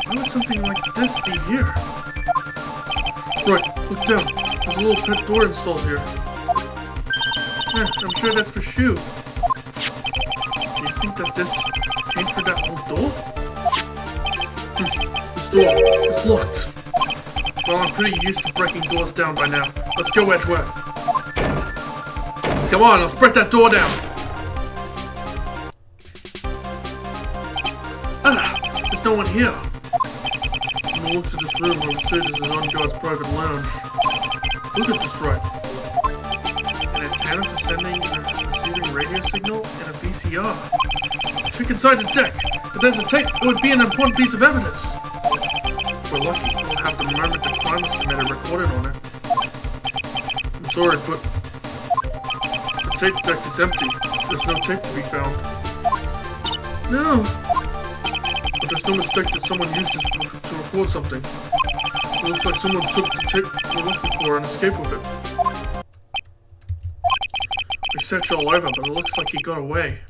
Speaker 2: Why would something like this be here?
Speaker 1: Right, look down. There's a little pet door installed here.
Speaker 2: I'm sure that's for Shu.
Speaker 1: Do you think that this came for that old door? This door, it's locked. Well, I'm pretty used to breaking doors down by now. Let's go, Edgeworth. Come on, let's break that door down.
Speaker 2: There's no one here.
Speaker 1: From the looks of this room, I would say this is On-Guard's private lounge. Look at this, right?
Speaker 2: An antenna for sending and receiving radio signal and a VCR.
Speaker 1: Check inside the deck. If there's a tape, it would be an important piece of evidence. If we're lucky, we'll have the moment the crime was committed recorded on it. I'm sorry, but the tape deck is empty. There's no tape to be found.
Speaker 2: No.
Speaker 1: But there's no mistake that someone used this to record something. It looks like someone took the tape we're looking for and escaped with it. We searched all over, but it looks like he got away.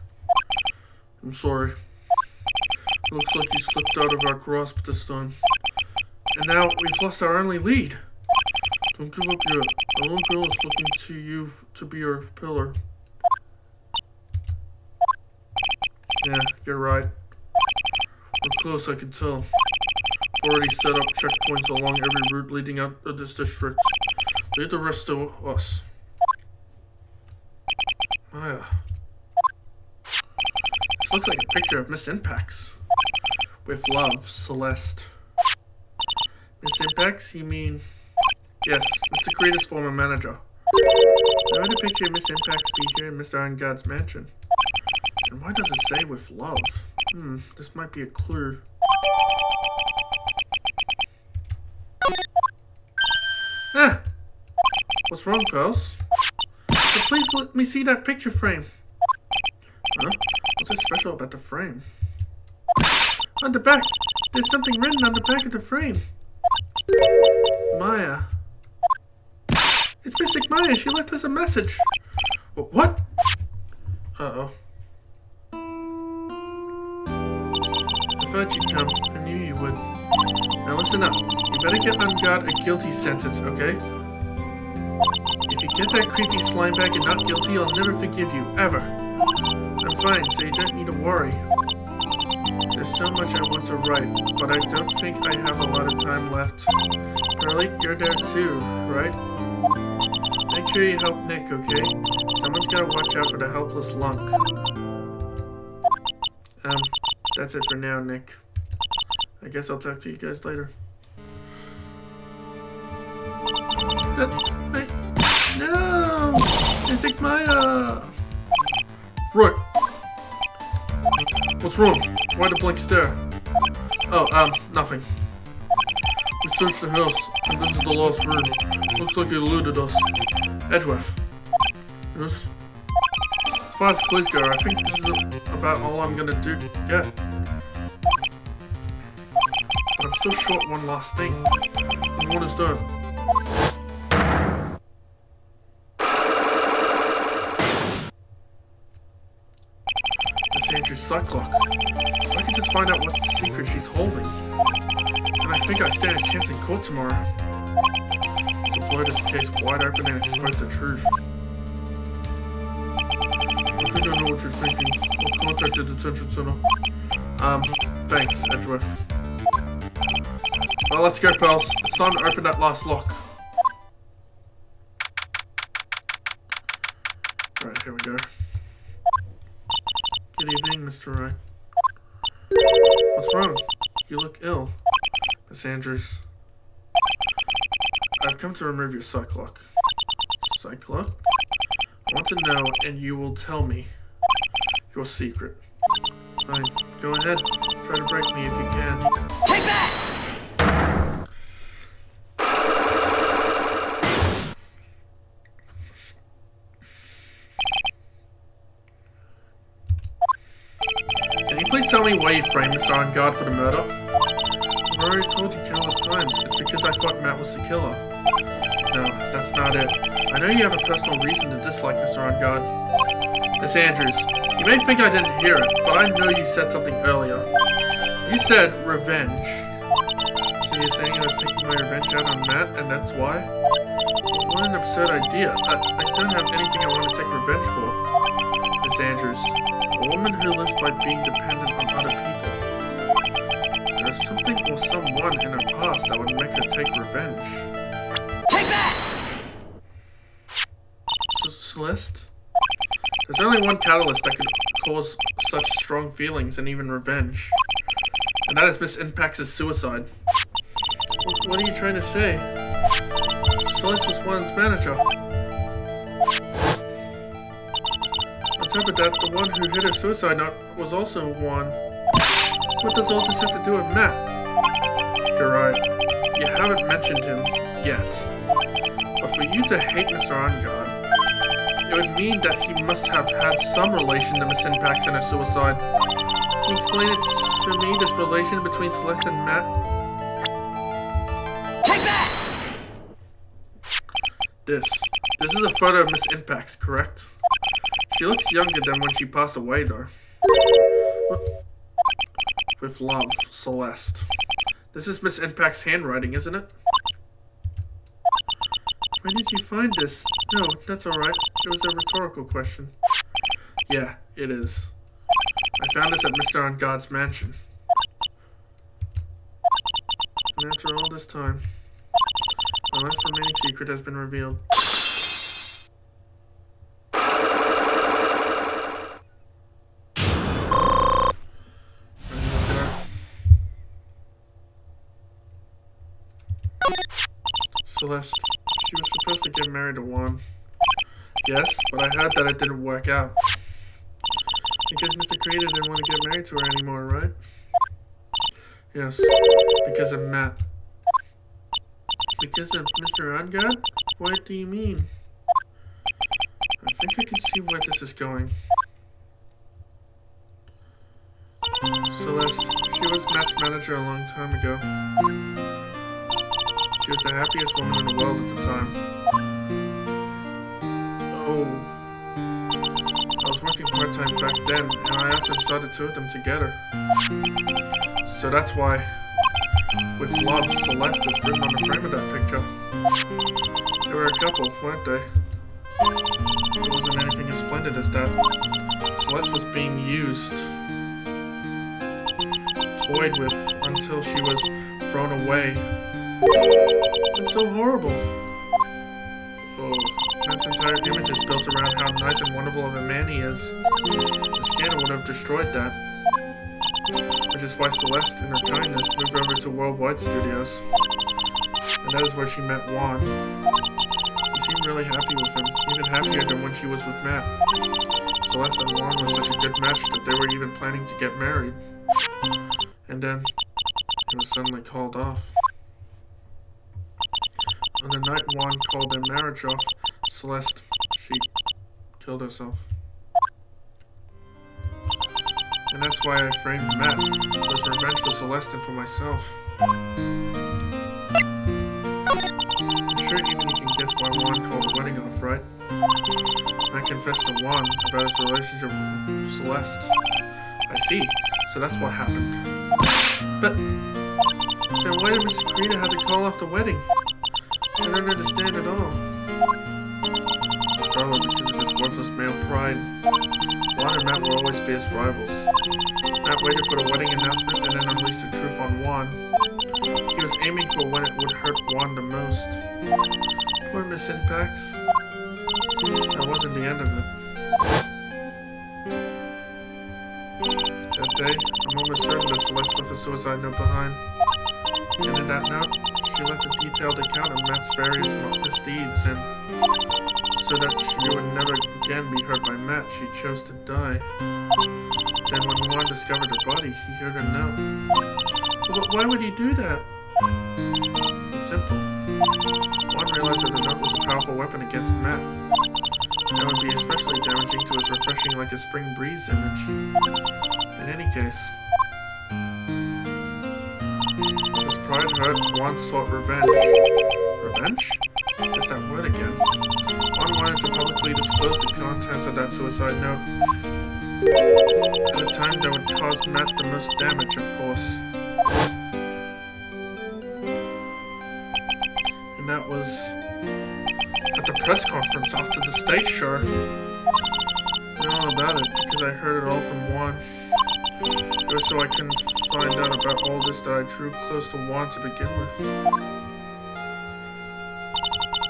Speaker 1: I'm sorry. It looks like he slipped out of our grasp this time. And now we've lost our only lead. Don't give up yet. Our little girl is looking to you to be our pillar. Yeah, you're right. We're close, I can tell. Already set up checkpoints along every route leading out of this district. Leave the rest to us. Maya. This looks like a picture of Miss Impax. With love, Celeste. Miss Impax, you mean? Yes, Mr. Karita's former manager. Why would a picture of Miss Impax be here in Mr. On-Guard's mansion? And why does it say with love? This might be a clue. What's wrong, pals?
Speaker 2: But please let me see that picture frame.
Speaker 1: Huh? What's so special about the frame?
Speaker 2: On the back, there's something written on the back of the frame. Maya. It's Mystic Maya. She left us a message.
Speaker 1: What? Uh-oh.
Speaker 2: I thought you'd come. I knew you would. Now listen up. You better get on guard a guilty sentence, okay? If you get that creepy slime back and not guilty, I'll never forgive you, ever. I'm fine, so you don't need to worry. There's so much I want to write, but I don't think I have a lot of time left. Pearly, you're there too, right? Make sure you help Nick, okay? Someone's gotta watch out for the helpless lunk. That's it for now, Nick. I guess I'll talk to you guys later. That's right. No! Mystic Maya!
Speaker 1: Right. What's wrong? Why the blank stare? Oh, nothing. We searched the house, and this is the lost room. Looks like he eluded us. Edgeworth. Yes? As far as clues go, I think this is about all I'm gonna get. But I'm still short one last thing. And what is that? Andrew's Cyclock. If I could just find out what secret she's holding. And I think I stand a chance in court tomorrow. To blow this case wide open and expose the truth. I think I know what you're thinking. I'll contact the detention center. Thanks, Edgeworth. Well, let's go, pals. It's time to open that last lock. Right, here we go. Good evening, Mr. Wright. What's wrong? You look ill. Miss Andrews. I've come to remove your Cyclock. Cyclock? I want to know, and you will tell me your secret. Fine, go ahead. Try to break me if you can. Take that! Please tell me why you framed Mr. On Guard for the murder. I've already told you countless times. It's because I thought Matt was the killer. No, that's not it. I know you have a personal reason to dislike Mr. On Guard. Miss Andrews, you may think I didn't hear it, but I know you said something earlier. You said revenge. So you're saying I was taking my revenge out on Matt, and that's why? What an absurd idea. I don't have anything I want to take revenge for. Miss Andrews. A woman who lives by being dependent on other people. There's something or someone in her past that would make her take revenge. Take that! Celeste? There's only one catalyst that could cause such strong feelings and even revenge. And that is Miss Impax's suicide. What are you trying to say? Celeste was Juan's manager. On top of that, the one who hit her suicide note was also Juan. What does all this have to do with Matt? You're right. You haven't mentioned him yet. But for you to hate Mr. Ongard, it would mean that he must have had some relation to Miss Impax and her suicide. Can you explain it to me, this relation between Celeste and Matt? Take that! This is a photo of Miss Impax, correct? She looks younger than when she passed away, though. With love, Celeste. This is Miss Impax's handwriting, isn't it? Where did you find this? No, that's alright. It was a rhetorical question. Yeah, it is. I found this at Mr. On God's mansion. And after all this time, my last remaining secret has been revealed. Celeste. She was supposed to get married to Juan. Yes, but I heard that it didn't work out. Because Mr. Creator didn't want to get married to her anymore, right? Yes, because of Matt. Because of Mr. Ongard? What do you mean? I think I can see where this is going. Celeste, she was Matt's manager a long time ago. She was the happiest woman in the world at the time. Oh. I was working part-time back then, and I often saw the two of them together. So that's why, with love, Celeste is written on the frame of that picture. They were a couple, weren't they? It wasn't anything as splendid as that. Celeste was being used, toyed with, until she was thrown away. It's so horrible. Oh, Matt's entire image is built around how nice and wonderful of a man he is. The scandal would have destroyed that. Which is why Celeste, in her kindness, moved over to Worldwide Studios. And that is where she met Juan. He seemed really happy with him, even happier than when she was with Matt. Celeste and Juan was such a good match that they were even planning to get married. And then, it was suddenly called off. On the night Juan called their marriage off, Celeste, she killed herself. And that's why I framed Matt. It was revenge for Celeste and for myself. I'm sure even you can guess why Juan called the wedding off, right? Matt confessed to Juan about his relationship with Celeste. I see. So that's what happened. But then why did Mr. Krita have to call off the wedding? I don't understand at all. Probably because of his worthless male pride. Juan and Matt were always fierce rivals. Matt waited for the wedding announcement and then unleashed the truth on Juan. He was aiming for when it would hurt Juan the most. Poor Miss Impax. That wasn't the end of it. That day, I'm almost certain that Celeste left a suicide note behind. And in that note, she left a detailed account of Matt's various misdeeds, and so that she would never again be hurt by Matt, she chose to die. Then when Juan discovered her body, he heard her note. But why would he do that? It's simple. Juan realized that the note was a powerful weapon against Matt. That would be especially damaging to his refreshing like a spring breeze image. In any case, his pride hurt, Juan sought revenge. Revenge? There's that word again. Juan wanted to publicly disclose the contents of that suicide note. At a time that would cause Matt the most damage, of course. And that was at the press conference after the stage show. I know all about it because I heard it all from Juan. It was so I couldn't find out about all this that I drew close to Juan to begin with.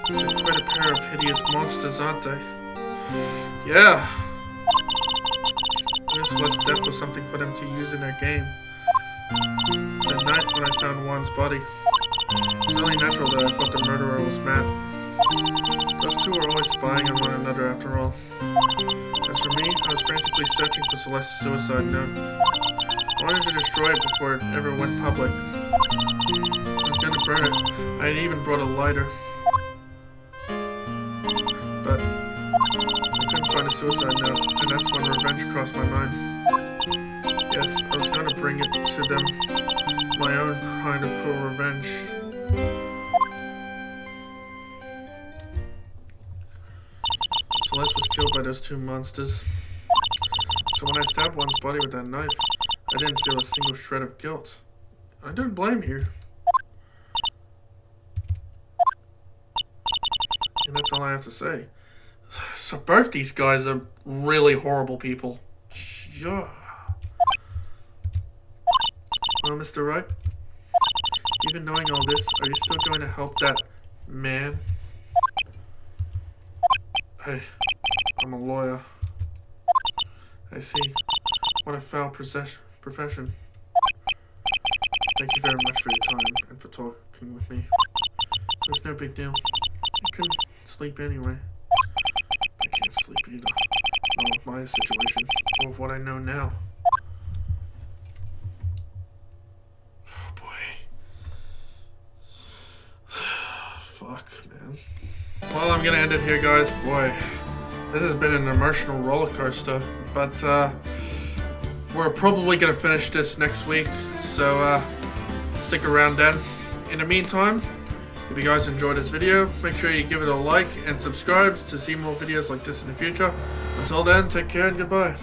Speaker 1: They're quite a pair of hideous monsters, aren't they? Yeah. This less death was something for them to use in their game. That night when I found Juan's body, it was only natural that I thought the murderer was Matt. Those two were always spying on one another after all. As for me, I was frantically searching for Celeste's suicide note. I wanted to destroy it before it ever went public. I was going to burn it. I had even brought a lighter. But I couldn't find a suicide note, and that's when revenge crossed my mind. Yes, I was going to bring it to them. My own kind of cruel revenge. Celeste was killed by those two monsters. So when I stabbed Juan's body with that knife, I didn't feel a single shred of guilt. I don't blame you. And that's all I have to say. So both these guys are really horrible people. Yeah. Well, Mr. Wright, even knowing all this, are you still going to help that man? Hey, I'm a lawyer. I see. What a foul profession. Thank you very much for your time and for talking with me. It was no big deal. I couldn't sleep anyway. I can't sleep either. Not with my situation, or with what I know now. Oh boy. Fuck, man. Well, I'm gonna end it here, guys. Boy, this has been an emotional roller coaster, but we're probably gonna finish this next week, so stick around then. In the meantime, if you guys enjoyed this video, make sure you give it a like and subscribe to see more videos like this in the future. Until then, take care and goodbye.